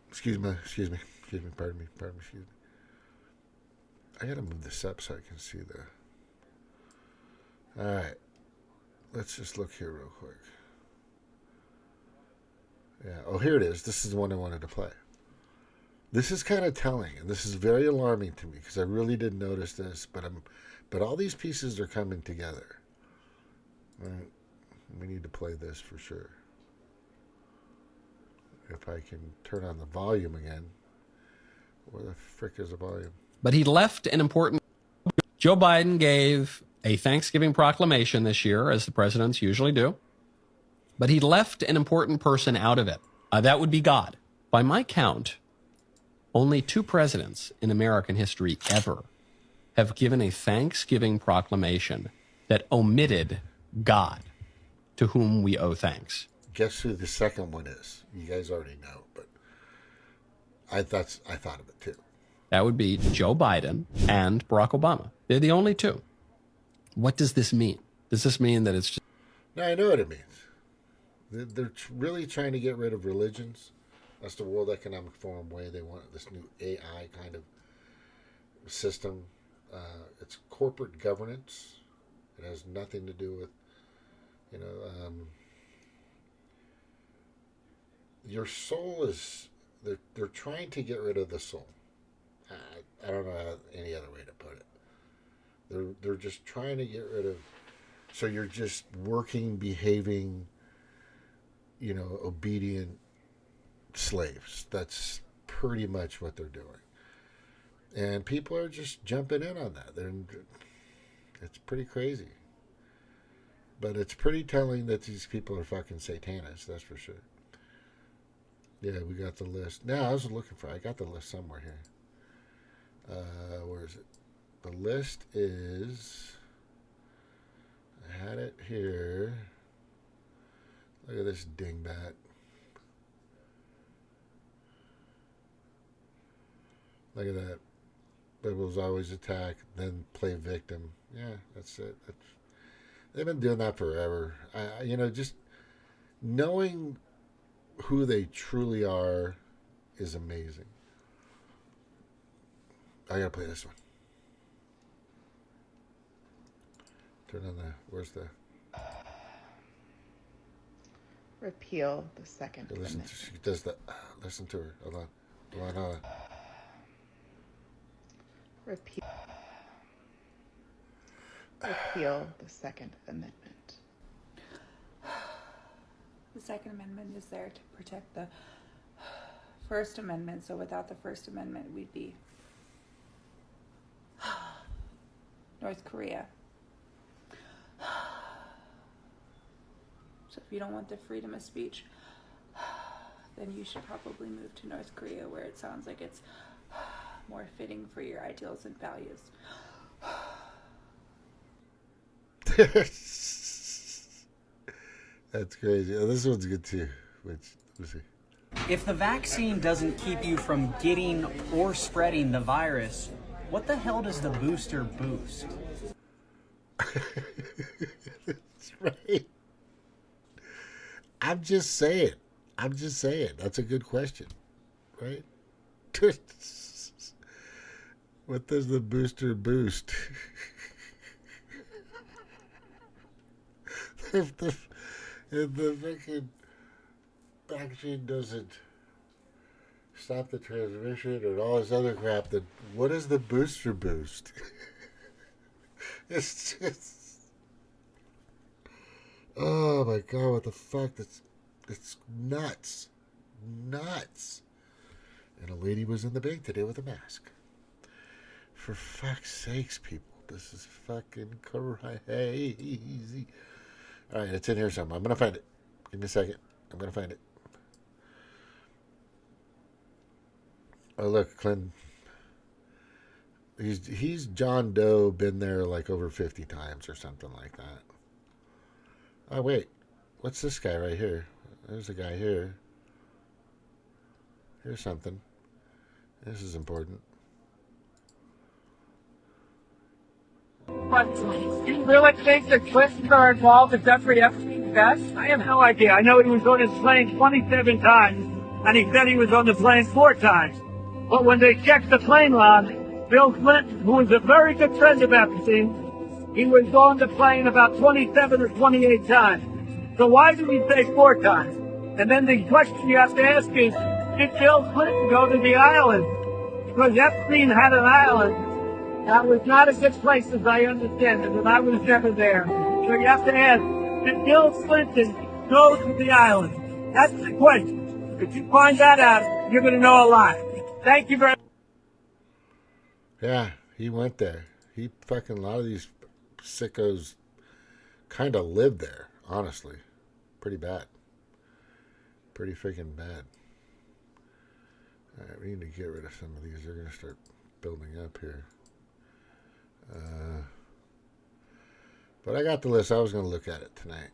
Excuse me, pardon me, excuse me. I gotta move this up so I can see the... Alright. Let's just look here real quick. Yeah, oh, here it is. This is the one I wanted to play. This is kind of telling, and this is very alarming to me, because I really didn't notice this, but all these pieces are coming together. All right. We need to play this for sure. If I can turn on the volume again. Where the frick is the volume? But he left an important... Joe Biden gave a Thanksgiving proclamation this year, as the presidents usually do. But he left an important person out of it. That would be God. By my count, only 2 presidents in American history ever have given a Thanksgiving proclamation that omitted God, to whom we owe thanks. Guess who the second one is? You guys already know, but I thought of it too. That would be Joe Biden and Barack Obama. They're the only 2. What does this mean? Does this mean that it's just... No, I know what it means. They're really trying to get rid of religions. That's the World Economic Forum way. They want this new AI kind of system. It's corporate governance. It has nothing to do with, you know, your soul is. They're trying to get rid of the soul. I don't know any other way to put it. They're just trying to get rid of. So you're just working, behaving, you know, obedient slaves. That's pretty much what they're doing. And people are just jumping in on that. It's pretty crazy. But it's pretty telling that these people are fucking satanists, that's for sure. Yeah, we got the list. Now, I got the list somewhere here. Where is it? The list is, I had it here. Look at this dingbat. Look at that. Liberals always attack, then play victim. Yeah, that's it. They've been doing that forever. Just knowing who they truly are is amazing. I gotta play this one. Turn on where's the... Repeal the Second Amendment. She does that. Listen to her. Hold on. Repeal the Second Amendment. The Second Amendment is there to protect the First Amendment, so without the First Amendment, we'd be North Korea. So if you don't want the freedom of speech, then you should probably move to North Korea, where it sounds like it's more fitting for your ideals and values. That's crazy. Oh, this one's good too. Let's see. If the vaccine doesn't keep you from getting or spreading the virus, what the hell does the booster boost? That's right. I'm just saying. That's a good question, right? What does the booster boost? if the fucking vaccine doesn't stop the transmission and all this other crap, then what is the booster boost? It's just, oh my god, what the fuck? It's nuts. And a lady was in the bank today with a mask. For fuck's sakes, people, this is fucking crazy. All right, it's in here somewhere. I'm gonna find it. Give me a second. I'm gonna find it. Oh look, Clinton. He's John Doe, been there like over 50 times or something like that. Oh wait, what's this guy right here? There's a guy here. Here's something. This is important. But do you really think the Clintons are involved in Jeffrey Epstein's death? I have no idea. I know he was on his plane 27 times, and he said he was on the plane 4 times. But when they checked the plane log, Bill Clinton, who was a very good friend of Epstein, he was on the plane about 27 or 28 times. So why did he say 4 times? And then the question you have to ask is, did Bill Clinton go to the island? Because Epstein had an island that was not a good place, as I understand it, and I was never there. So you have to ask, did Bill Clinton go to the island? That's the question. If you find that out, you're going to know a lot. Thank you very much. Yeah, he went there. A lot of these sickos kind of lived there, honestly. Pretty bad. Pretty freaking bad. All right, we need to get rid of some of these. They're going to start building up here. But I got the list. I was going to look at it tonight.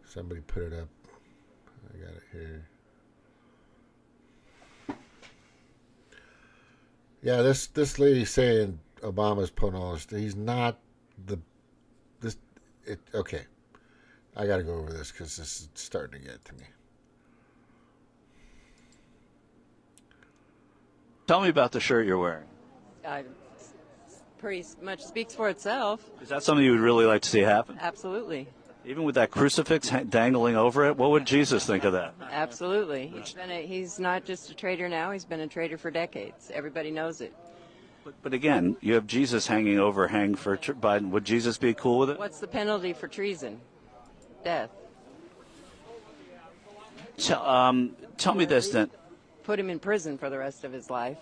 Somebody put it up. I got it here. Yeah, this lady saying Obama's putting all this. He's not okay. I got to go over this because this is starting to get to me. Tell me about the shirt you're wearing. Pretty much speaks for itself. Is that something you would really like to see happen? Absolutely. Even with that crucifix dangling over it, what would Jesus think of that? Absolutely. He's not just a traitor now, he's been a traitor for decades. Everybody knows it. But again, you have Jesus hanging for Biden. Would Jesus be cool with it? What's the penalty for treason? Death. Tell me this then. Put him in prison for the rest of his life.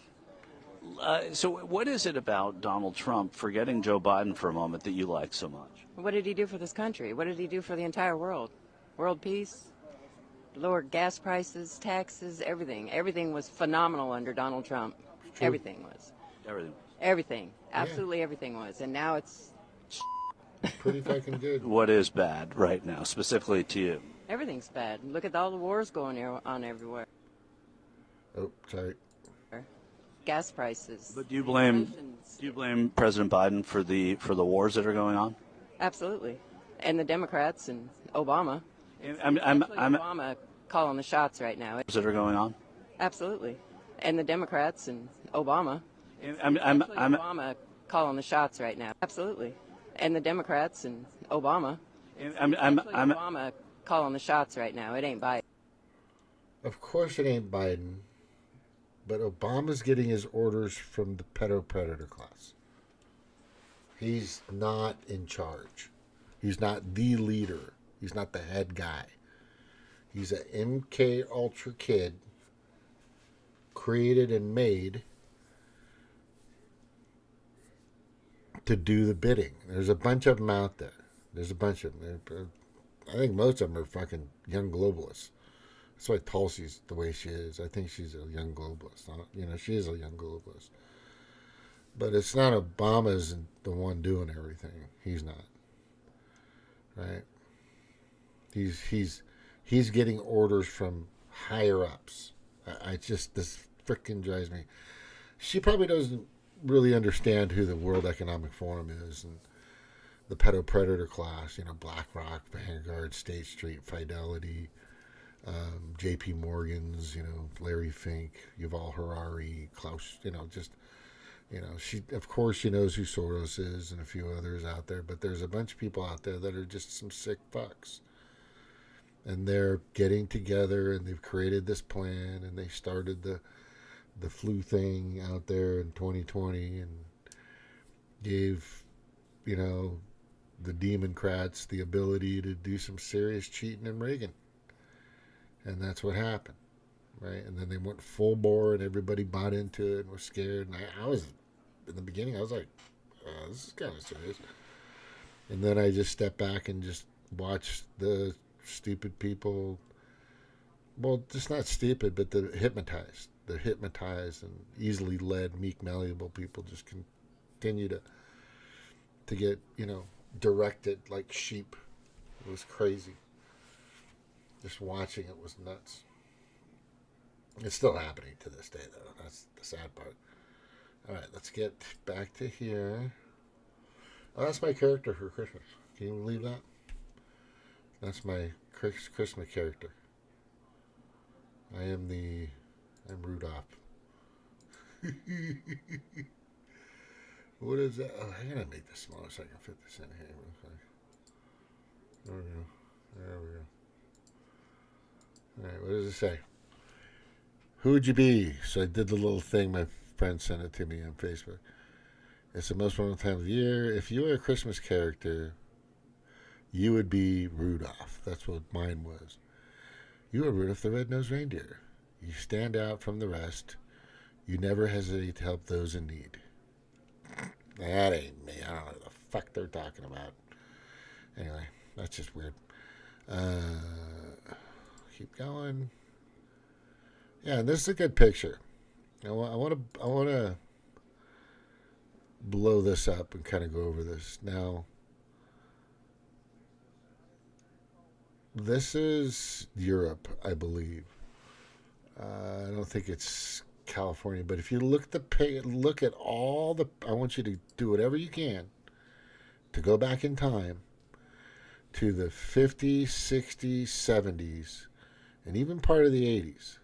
So what is it about Donald Trump, forgetting Joe Biden for a moment, that you like so much? What did he do for this country? What did he do for the entire world? World peace? Lower gas prices, taxes, everything. Everything was phenomenal under Donald Trump. True. Everything was. Everything. Absolutely everything was. And now it's pretty fucking good. What is bad right now, specifically to you? Everything's bad. Look at all the wars going on everywhere. Oh, sorry. Gas prices. But do you blame President Biden for the wars that are going on? Absolutely. And the Democrats and Obama. I'm Obama calling the shots right now. that are going on? Absolutely. And the Democrats and Obama. Obama calling the shots right now. Absolutely. And the Democrats and Obama. Obama calling the shots right now. It ain't Biden. Of course it ain't Biden. But Obama's getting his orders from the predator class. He's not in charge. He's not the leader. He's not the head guy. He's an MK Ultra kid created and made to do the bidding. There's a bunch of them out there. There's a bunch of them. I think most of them are fucking young globalists. That's why Tulsi's the way she is. I think she's a young globalist. She is a young globalist. But it's not Obama's the one doing everything. He's not. Right? He's getting orders from higher ups. This frickin' drives me. She probably doesn't really understand who the World Economic Forum is and the predator class. BlackRock, Vanguard, State Street, Fidelity. J.P. Morgan's, Larry Fink, Yuval Harari, Klaus, of course she knows who Soros is and a few others out there, but there's a bunch of people out there that are just some sick fucks. And they're getting together and they've created this plan and they started the flu thing out there in 2020 and gave, the Democrats the ability to do some serious cheating and rigging. And that's what happened, right? And then they went full bore, and everybody bought into it and was scared. And I was, in the beginning, I was like, this is kind of serious. And then I just stepped back and just watched the stupid people, well, just not stupid, but the hypnotized and easily led, meek, malleable people just continue to get, directed like sheep. It was crazy. Just watching it was nuts. It's still happening to this day, though. That's the sad part. All right, let's get back to here. Oh, that's my character for Christmas. Can you believe that? That's my Christmas character. I'm Rudolph. What is that? Oh, I gotta make this smaller so I can fit this in here real quick. There we go. All right, what does it say? Who would you be? So I did the little thing. My friend sent it to me on Facebook. It's the most wonderful time of the year. If you were a Christmas character, you would be Rudolph. That's what mine was. You are Rudolph the Red-Nosed Reindeer. You stand out from the rest. You never hesitate to help those in need. That ain't me. I don't know what the fuck they're talking about. Anyway, that's just weird. Keep going. Yeah, this is a good picture. I want to blow this up and kind of go over this. Now, this is Europe, I believe. I don't think it's California, but if you look at all the, I want you to do whatever you can to go back in time to the 50s, 60s, 70s, and even part of the 80s,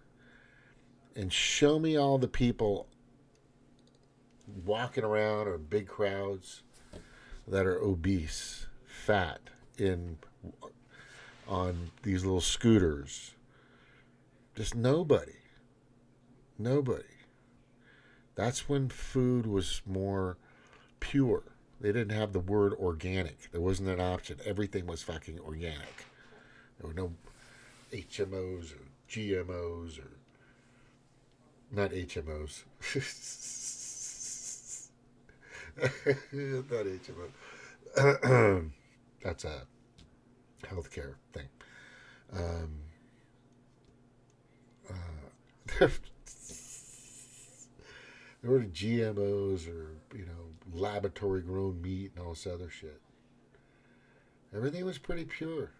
and show me all the people walking around or big crowds that are obese, fat, on these little scooters. Just nobody. Nobody. That's when food was more pure. They didn't have the word organic. There wasn't an option. Everything was fucking organic. There were no HMOs or GMOs or not HMOs. Not HMO. That's a healthcare thing. There were GMOs or, laboratory grown meat and all this other shit. Everything was pretty pure,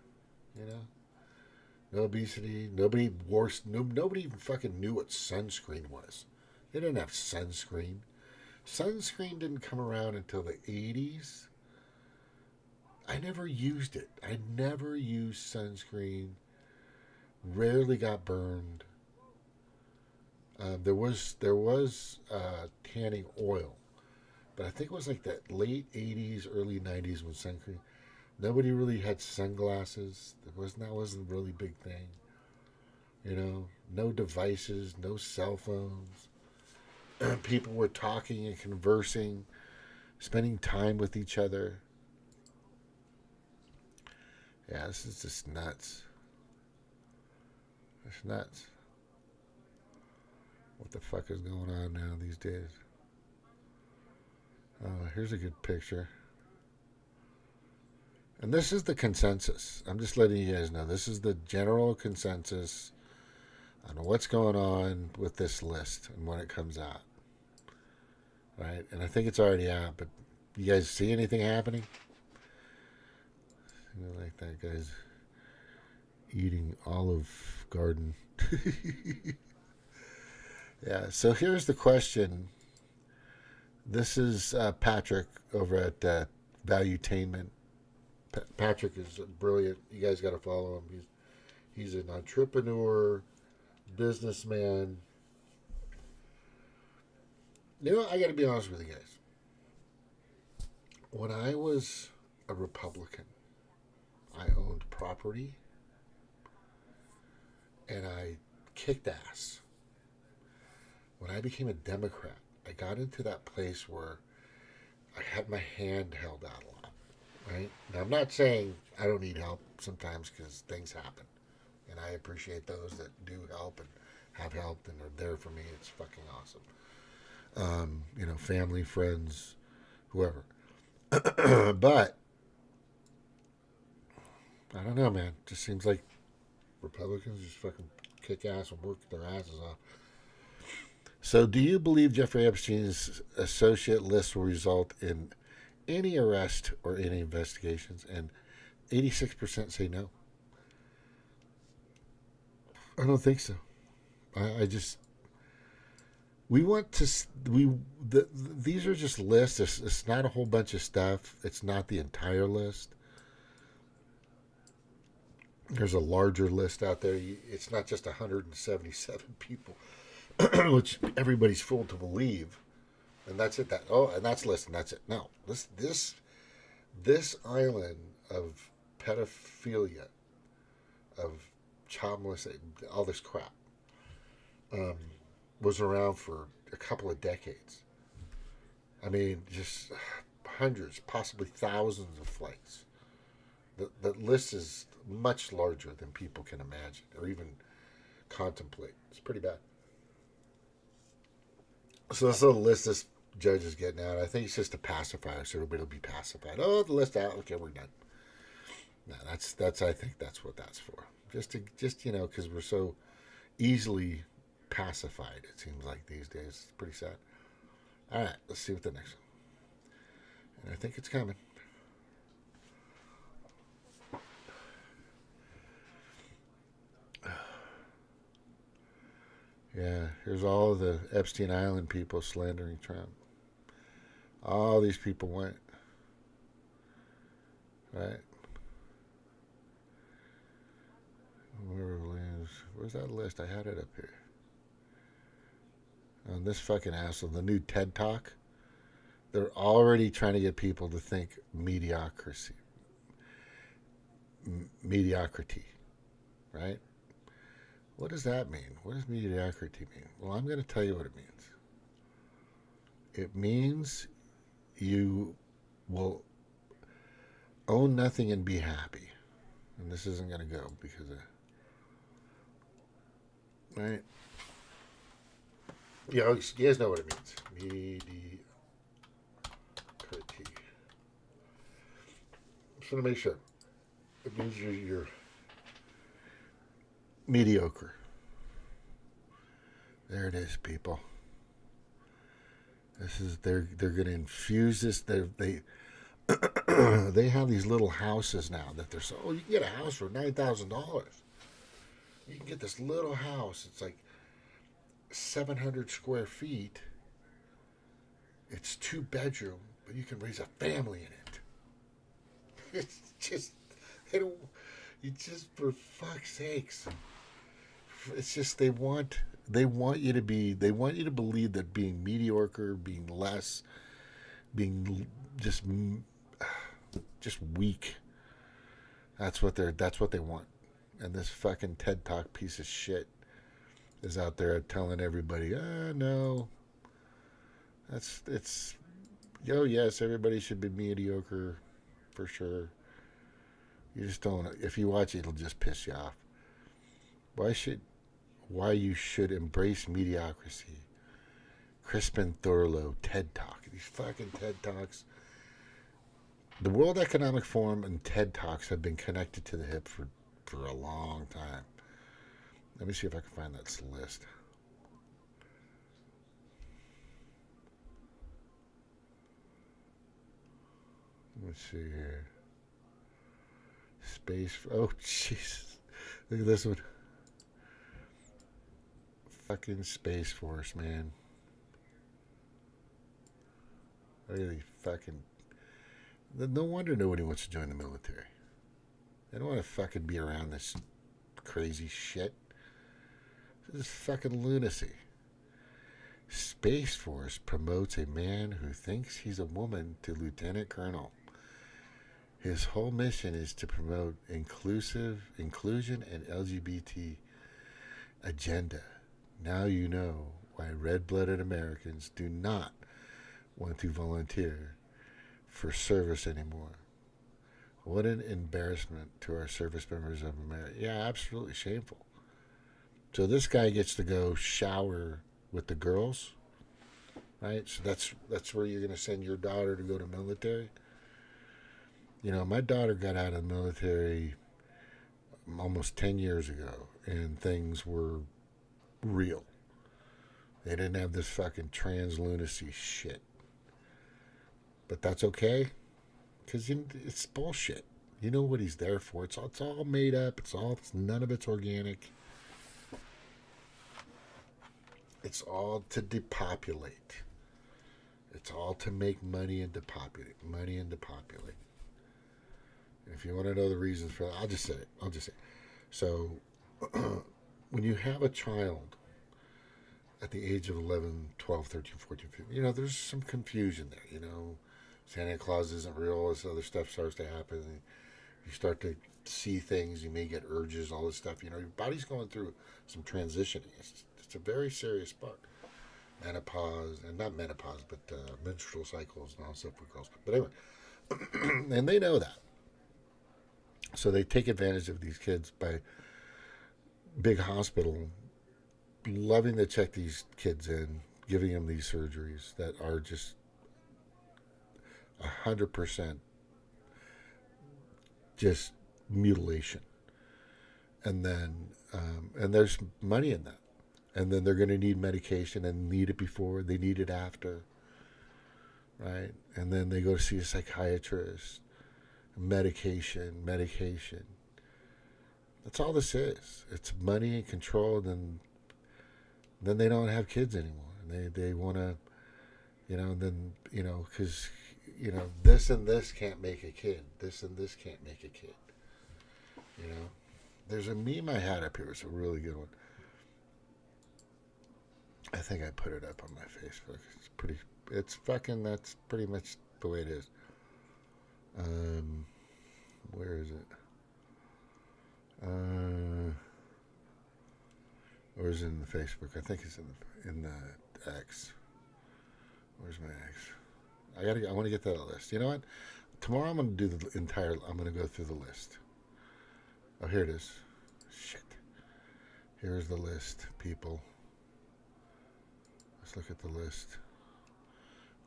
No obesity. Nobody even fucking knew what sunscreen was. They didn't have sunscreen. Sunscreen didn't come around until the 80s. I never used it. I never used sunscreen. Rarely got burned. There was tanning oil, but I think it was like that late 80s, early 90s when sunscreen. Nobody really had sunglasses. That wasn't a really big thing. No devices, no cell phones. People were talking and conversing, spending time with each other. Yeah, this is just nuts. It's nuts. What the fuck is going on now these days? Here's a good picture. And this is the consensus. I'm just letting you guys know. This is the general consensus on what's going on with this list and when it comes out. Right? And I think it's already out, but you guys see anything happening? Like that guy's eating Olive Garden. Yeah, so here's the question. This is Patrick over at Valuetainment. Patrick is brilliant. You guys got to follow him. He's an entrepreneur, businessman. I got to be honest with you guys. When I was a Republican, I owned property, and I kicked ass. When I became a Democrat, I got into that place where I had my hand held out a lot, right? Now, I'm not saying I don't need help sometimes because things happen, and I appreciate those that do help and have helped and are there for me. It's fucking awesome. Family, friends, whoever. But I don't know, man. It just seems like Republicans just fucking kick ass and work their asses off. So, do you believe Jeffrey Epstein's associate list will result in any arrest or any investigations? And 86% say no. I don't think so. These are just lists. It's not a whole bunch of stuff. It's not the entire list. There's a larger list out there. It's not just 177 people, which everybody's fool to believe. And that's it. And that's list, and that's it. No, this island of pedophilia, of child molestation, all this crap, was around for a couple of decades. I mean, just hundreds, possibly thousands of flights. The list is much larger than people can imagine or even contemplate. It's pretty bad. So that's the list this judge is getting out. I think it's just a pacifier, so everybody will be pacified. Oh, the list out. Okay, we're done. No, that's. I think that's what that's for. Just because we're so easily pacified. It seems like these days. It's pretty sad. All right, let's see what the next one. And I think it's coming. Yeah, here's all of the Epstein Island people slandering Trump. All these people went. Right? Where's that list? I had it up here. On this fucking asshole, the new TED Talk. they're already trying to get people to think mediocrity, right? What does that mean? What does mediocrity mean? Well, I'm going to tell you what it means. It means you will own nothing and be happy. And this isn't going to go because of, right? Yeah, you guys know what it means. Mediocrity. Just want to make sure. It means you're mediocre. There it is, people. This is they're going to infuse this. They have these little houses now that they're so. Oh, you can get a house for $9,000. You can get this little house. It's like 700 square feet. It's 2-bedroom, but you can raise a family in it. It's just they don't. You just for fuck's sakes. It's just they want you to believe that being mediocre, being less, being just weak. That's what they want. And this fucking TED Talk piece of shit is out there telling everybody, no. Yes, everybody should be mediocre for sure. You just don't. If you watch it, it'll just piss you off. Why you should embrace mediocrity. Crispin Thurlow, TED Talk. These fucking TED Talks. The World Economic Forum and TED Talks have been connected to the hip for a long time. Let me see if I can find that list. Let's see here. Space. Oh, Jesus. Look at this one. Fucking Space Force, man. Really fucking. No wonder nobody wants to join the military. They don't want to fucking be around this crazy shit. This is fucking lunacy. Space Force promotes a man who thinks he's a woman to lieutenant colonel. His whole mission is to promote inclusion and LGBT agenda. Now you know why red-blooded Americans do not want to volunteer for service anymore. What an embarrassment to our service members of America. Yeah, absolutely shameful. So this guy gets to go shower with the girls, right? So that's where you're going to send your daughter to go to military. You know, my daughter got out of the military almost 10 years ago, and things were real. They didn't have this fucking trans lunacy shit. But that's okay, because it's bullshit. You know what he's there for. It's all made up. None of it's organic. It's all to depopulate. It's all to make money and depopulate. Money and depopulate. And if you want to know the reasons for that, I'll just say it. So, when you have a child at the age of 11, 12, 13, 14, 15, you know, there's some confusion there, you know. Santa Claus isn't real. This other stuff starts to happen. And you start to see things. You may get urges, all this stuff. You know, your body's going through some transitioning. It's a very serious part. Menopause, and not menopause, but menstrual cycles and all stuff for girls. But anyway, and they know that. So they take advantage of these kids by big hospital loving to check these kids in, giving them these surgeries that are just 100% just mutilation. And then, and there's money in that. And then they're going to need medication and need it before, they need it after, right? And then they go to see a psychiatrist. Medication. That's all this is. It's money and control, and then they don't have kids anymore. And they want to, you know, then, you know, because, you know, this and this can't make a kid. This and this can't make a kid. You know? There's a meme I had up here. It's a really good one. I think I put it up on my Facebook. That's pretty much the way it is. Where is it? Or is it in the Facebook? I think it's in the X. Where's my X? I want to get that list. You know what? Tomorrow I'm going to do I'm going to go through the list. Oh, here it is. Shit. Here's the list, people. Let's look at the list.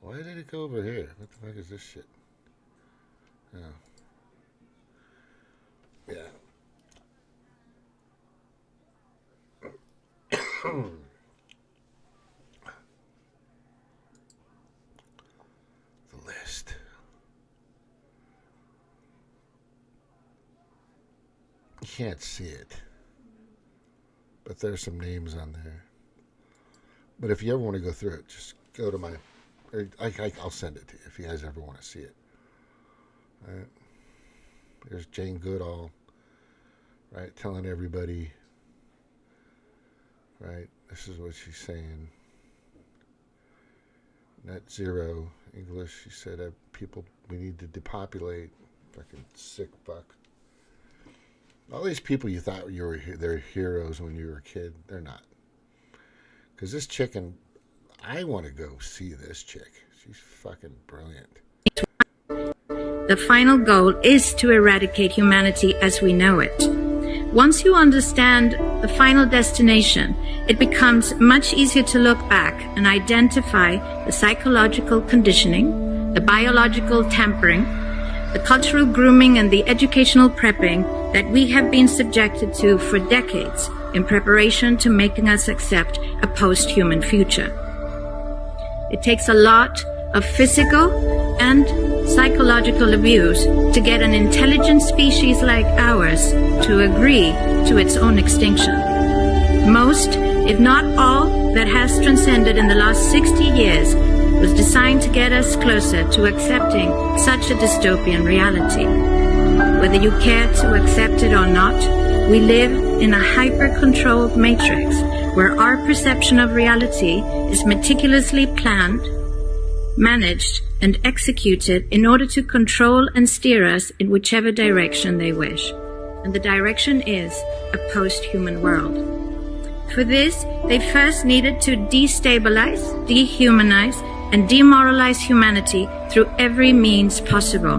Why did it go over here? What the fuck is this shit? Oh. Yeah. The list. You can't see it, but there's some names on there. But if you ever want to go through it, just go to my... I'll send it to you if you guys ever want to see it. All right. There's Jane Goodall, right, telling everybody, right, this is what she's saying. Net zero English, she said, we need to depopulate. Fucking sick fuck. All these people you thought they're heroes when you were a kid, they're not. Because this chicken, I want to go see this chick. She's fucking brilliant. The final goal is to eradicate humanity as we know it. Once you understand the final destination, it becomes much easier to look back and identify the psychological conditioning, the biological tampering, the cultural grooming, and the educational prepping that we have been subjected to for decades in preparation to making us accept a post-human future. It takes a lot of physical and psychological abuse to get an intelligent species like ours to agree to its own extinction. Most, if not all, that has transcended in the last 60 years was designed to get us closer to accepting such a dystopian reality. Whether you care to accept it or not, we live in a hyper-controlled matrix where our perception of reality is meticulously planned, managed, and executed in order to control and steer us in whichever direction they wish. And the direction is a post-human world. For this, they first needed to destabilize, dehumanize, and demoralize humanity through every means possible.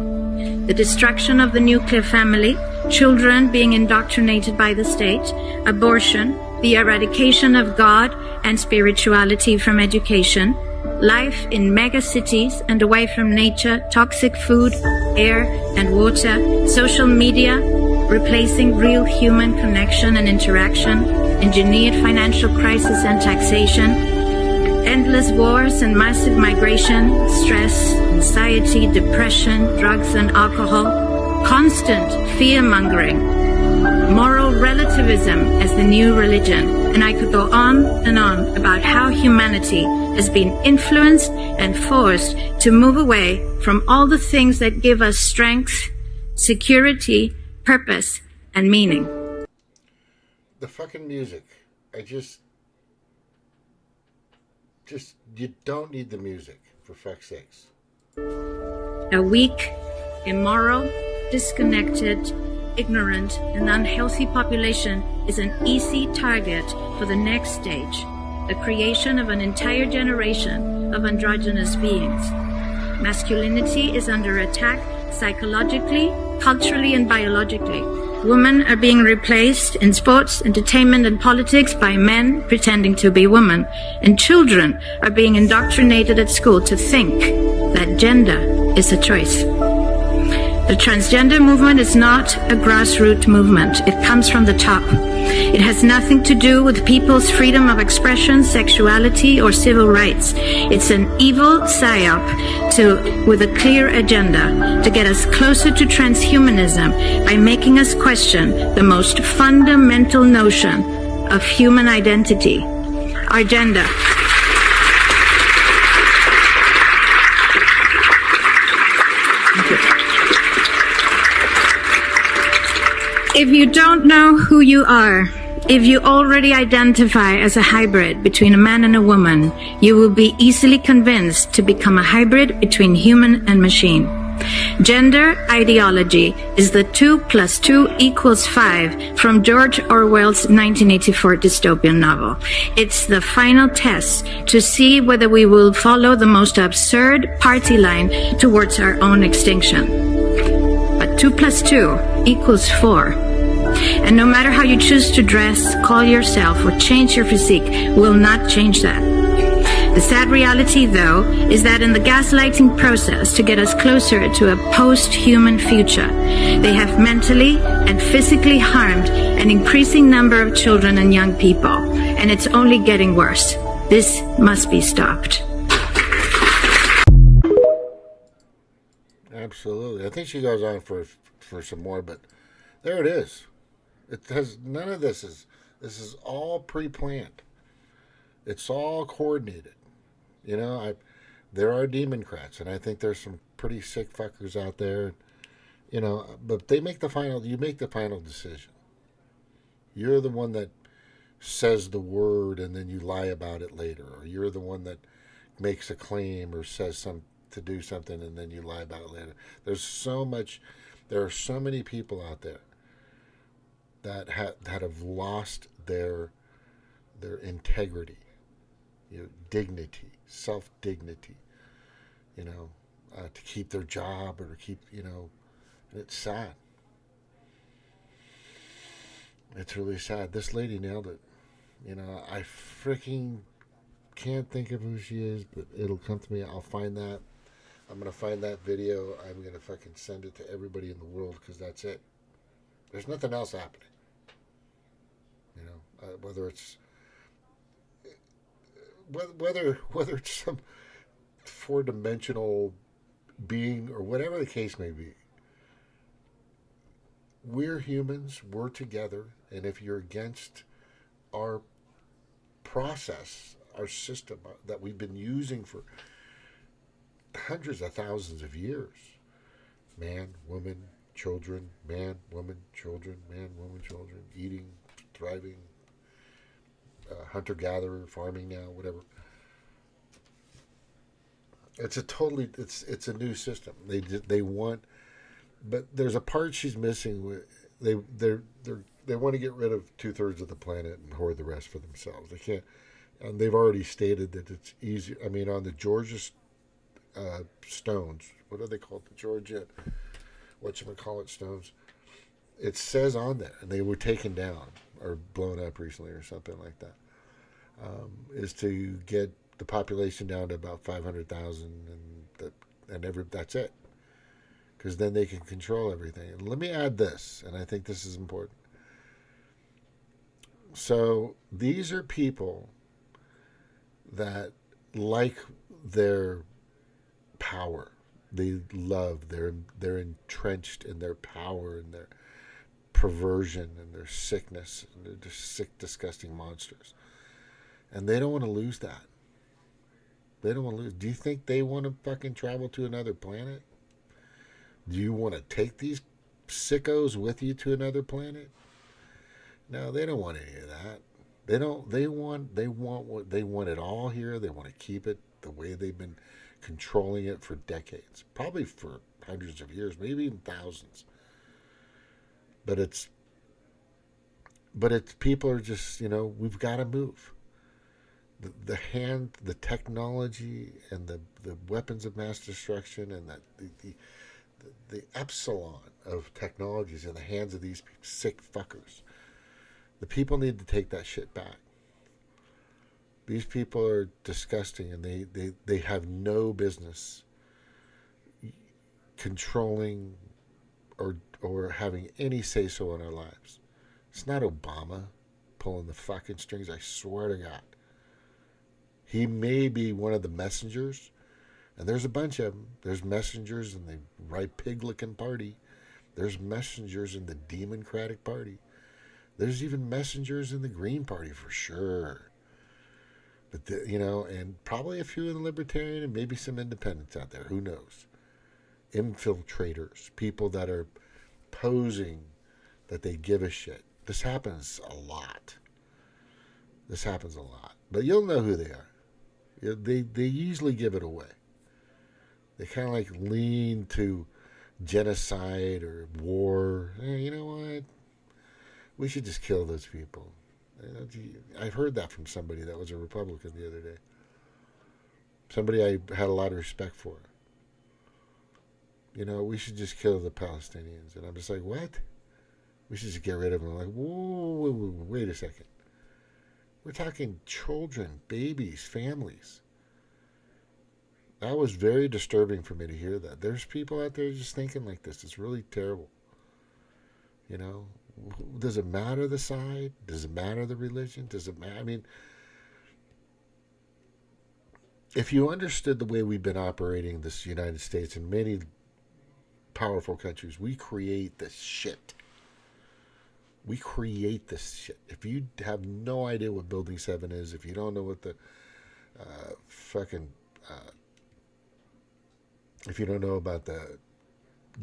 The destruction of the nuclear family, children being indoctrinated by the state, abortion, the eradication of God and spirituality from education, life in mega cities and away from nature, toxic food, air and water, social media, replacing real human connection and interaction, engineered financial crisis and taxation, endless wars and massive migration, stress, anxiety, depression, drugs and alcohol, constant fear-mongering, moral relativism as the new religion, and I could go on and on about how humanity has been influenced and forced to move away from all the things that give us strength, security, purpose, and meaning. The fucking music. You don't need the music, for fuck's sakes. A weak, immoral, disconnected, ignorant, and unhealthy population is an easy target for the next stage, the creation of an entire generation of androgynous beings. Masculinity is under attack psychologically, culturally, and biologically. Women are being replaced in sports, entertainment, and politics by men pretending to be women. And children are being indoctrinated at school to think that gender is a choice. The transgender movement is not a grassroots movement. It comes from the top. It has nothing to do with people's freedom of expression, sexuality, or civil rights. It's an evil psyop with a clear agenda to get us closer to transhumanism by making us question the most fundamental notion of human identity, our gender. If you don't know who you are, If you already identify as a hybrid between a man and a woman, you will be easily convinced to become a hybrid between human and machine. Gender ideology is the 2 + 2 = 5 from George Orwell's 1984 dystopian novel. It's the final test to see whether we will follow the most absurd party line towards our own extinction. But 2 + 2 = 4. And no matter how you choose to dress, call yourself, or change your physique, will not change that. The sad reality, though, is that in the gaslighting process to get us closer to a post-human future, they have mentally and physically harmed an increasing number of children and young people, and it's only getting worse. This must be stopped. Absolutely. I think she goes on for some more, but there it is. It has none of this is all pre-planned. It's all coordinated. You know, there are Democrats, and I think there's some pretty sick fuckers out there. You know, but you make the final decision. You're the one that says the word and then you lie about it later, or you're the one that makes a claim or says to do something and then you lie about it later. There are so many people out there that have lost their integrity, dignity, self-dignity, to keep their job or to keep, and it's sad. It's really sad. This lady nailed it. I freaking can't think of who she is, but it'll come to me. I'll find that. I'm going to find that video. I'm going to fucking send it to everybody in the world because that's it. There's nothing else happening. Whether it's some four-dimensional being or whatever the case may be. We're humans. We're together. And if you're against our process, our system that we've been using for hundreds of thousands of years, man, woman, children, man, woman, children, man, woman, children, eating, thriving, hunter-gatherer, farming now, whatever. It's a new system. They want, but there's a part she's missing. They want to get rid of 2/3 of the planet and hoard the rest for themselves. They can't, and they've already stated that it's easier. I mean, on the Georgia stones, what are they called? The Georgia, whatchamacallit stones. It says on there, and they were taken down or blown up recently or something like that, is to get the population down to about 500,000, and that's it. Because then they can control everything. And let me add this, and I think this is important. So these are people that like their power. They love, they're entrenched in their power and their perversion and their sickness, and they're just sick, disgusting monsters. And they don't want to lose that. They don't want to lose. Do you think they want to fucking travel to another planet? Do you want to take these sickos with you to another planet? No, they don't want any of that. They don't. They want it all here. They want to keep it the way they've been controlling it for decades, probably for hundreds of years, maybe even thousands. But it's people are just, we've got to move. The technology and the weapons of mass destruction and the epsilon of technologies in the hands of these sick fuckers. The people need to take that shit back. These people are disgusting, and they have no business controlling or having any say-so in our lives. It's not Obama pulling the fucking strings, I swear to God. He may be one of the messengers, and there's a bunch of them. There's messengers in the right pig-looking party. There's messengers in the Democratic Party. There's even messengers in the Green Party for sure. But, and probably a few in the Libertarian and maybe some independents out there. Who knows? Infiltrators, people that are posing that they give a shit, This happens a lot. But you'll know who they are. They usually give it away. They kind of like lean to genocide or war. You know what? We should just kill those people. I've heard that from somebody that was a Republican the other day. Somebody I had a lot of respect for. We should just kill the Palestinians. And I'm just like, what? We should just get rid of them. I'm like, whoa, wait a second. We're talking children, babies, families. That was very disturbing for me to hear that. There's people out there just thinking like this. It's really terrible. Does it matter the side? Does it matter the religion? Does it matter? I mean, if you understood the way we've been operating this United States and many powerful countries, we create this shit. If you have no idea what Building 7 is, if you don't know what the if you don't know about the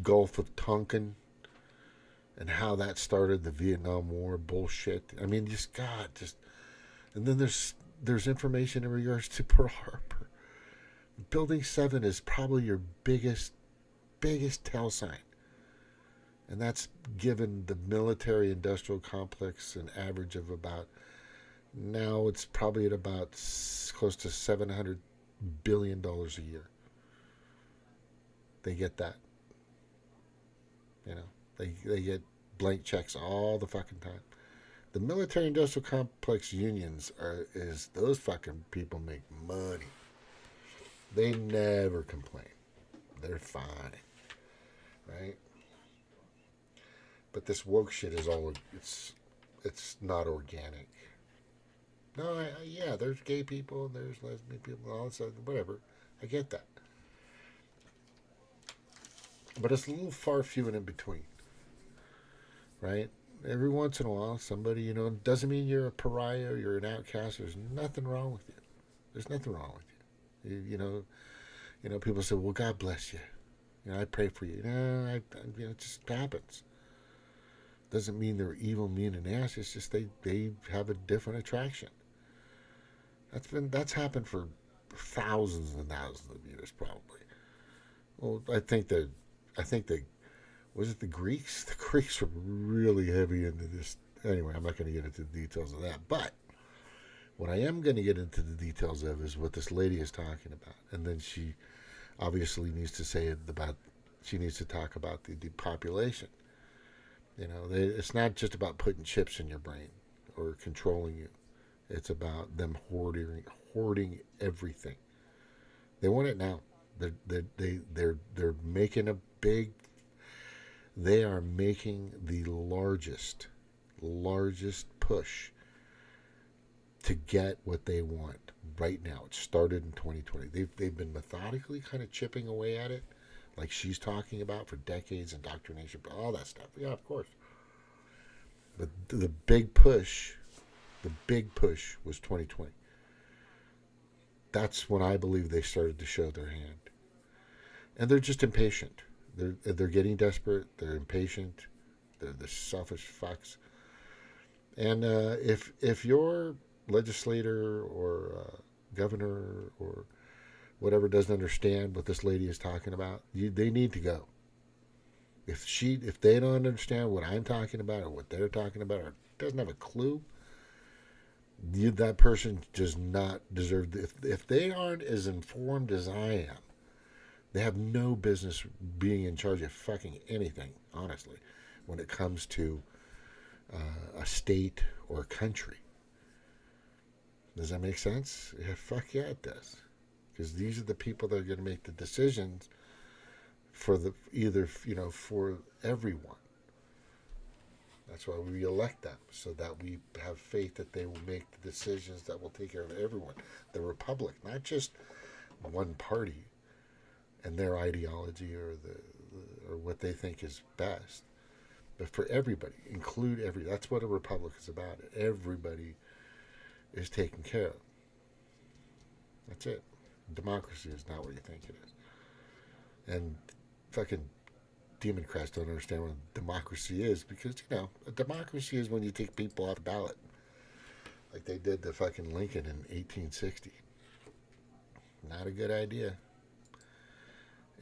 Gulf of Tonkin and how that started the Vietnam War bullshit. I mean, and then there's information in regards to Pearl Harbor. Building 7 is probably your biggest tell sign. And that's given the military-industrial complex an average of now it's probably at about close to $700 billion a year. They get that. They get blank checks all the fucking time. The military-industrial complex unions those fucking people make money. They never complain. They're fine. Right? But this woke shit is it's not organic. No, yeah, there's gay people and there's lesbian people and all that, whatever. I get that. But it's a little far few and in between. Right? Every once in a while, somebody, doesn't mean you're a pariah or you're an outcast. There's nothing wrong with you. There's nothing wrong with you. People say, well, God bless you. I pray for you. It just happens. Doesn't mean they're evil, mean, and nasty. It's just they have a different attraction. That's happened for thousands and thousands of years, probably. Well, I think was it the Greeks? The Greeks were really heavy into this. Anyway, I'm not going to get into the details of that. But what I am going to get into the details of is what this lady is talking about. And then she obviously needs to talk about the depopulation. It's not just about putting chips in your brain or controlling you. It's about them hoarding everything. They want it now. They're making a big. They are making the largest push to get what they want right now. It started in 2020. They've been methodically kind of chipping away at it, like she's talking about, for decades, indoctrination, all that stuff. Yeah, of course. But the big push was 2020. That's when I believe they started to show their hand. And they're just impatient. They're getting desperate. They're impatient. They're the selfish fucks. And if your legislator or governor or whatever doesn't understand what this lady is talking about, they need to go. If they don't understand what I'm talking about or what they're talking about or doesn't have a clue, that person does not deserve. If they aren't as informed as I am, they have no business being in charge of fucking anything, honestly, when it comes to a state or a country. Does that make sense? Yeah, fuck yeah, it does. Because these are the people that are going to make the decisions for for everyone. That's why we elect them, so that we have faith that they will make the decisions that will take care of everyone. The Republic, not just one party and their ideology or what they think is best, but for everybody, include that's what a republic is about. Everybody is taken care of. That's it. Democracy is not what you think it is. And fucking Democrats don't understand what democracy is, because, you know, a democracy is when you take people off the ballot. Like they did to fucking Lincoln in 1860. Not a good idea.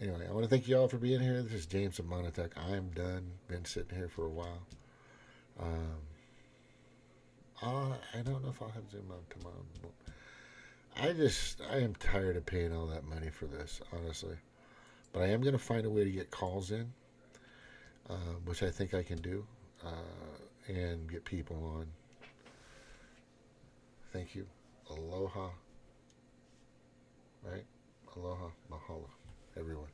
Anyway, I want to thank you all for being here. This is James of Monotech. I'm done. Been sitting here for a while. I don't know if I'll have Zoom on tomorrow. I am tired of paying all that money for this, honestly. But I am going to find a way to get calls in, which I think I can do, and get people on. Thank you. Aloha. Right? Aloha. Mahalo. Everyone.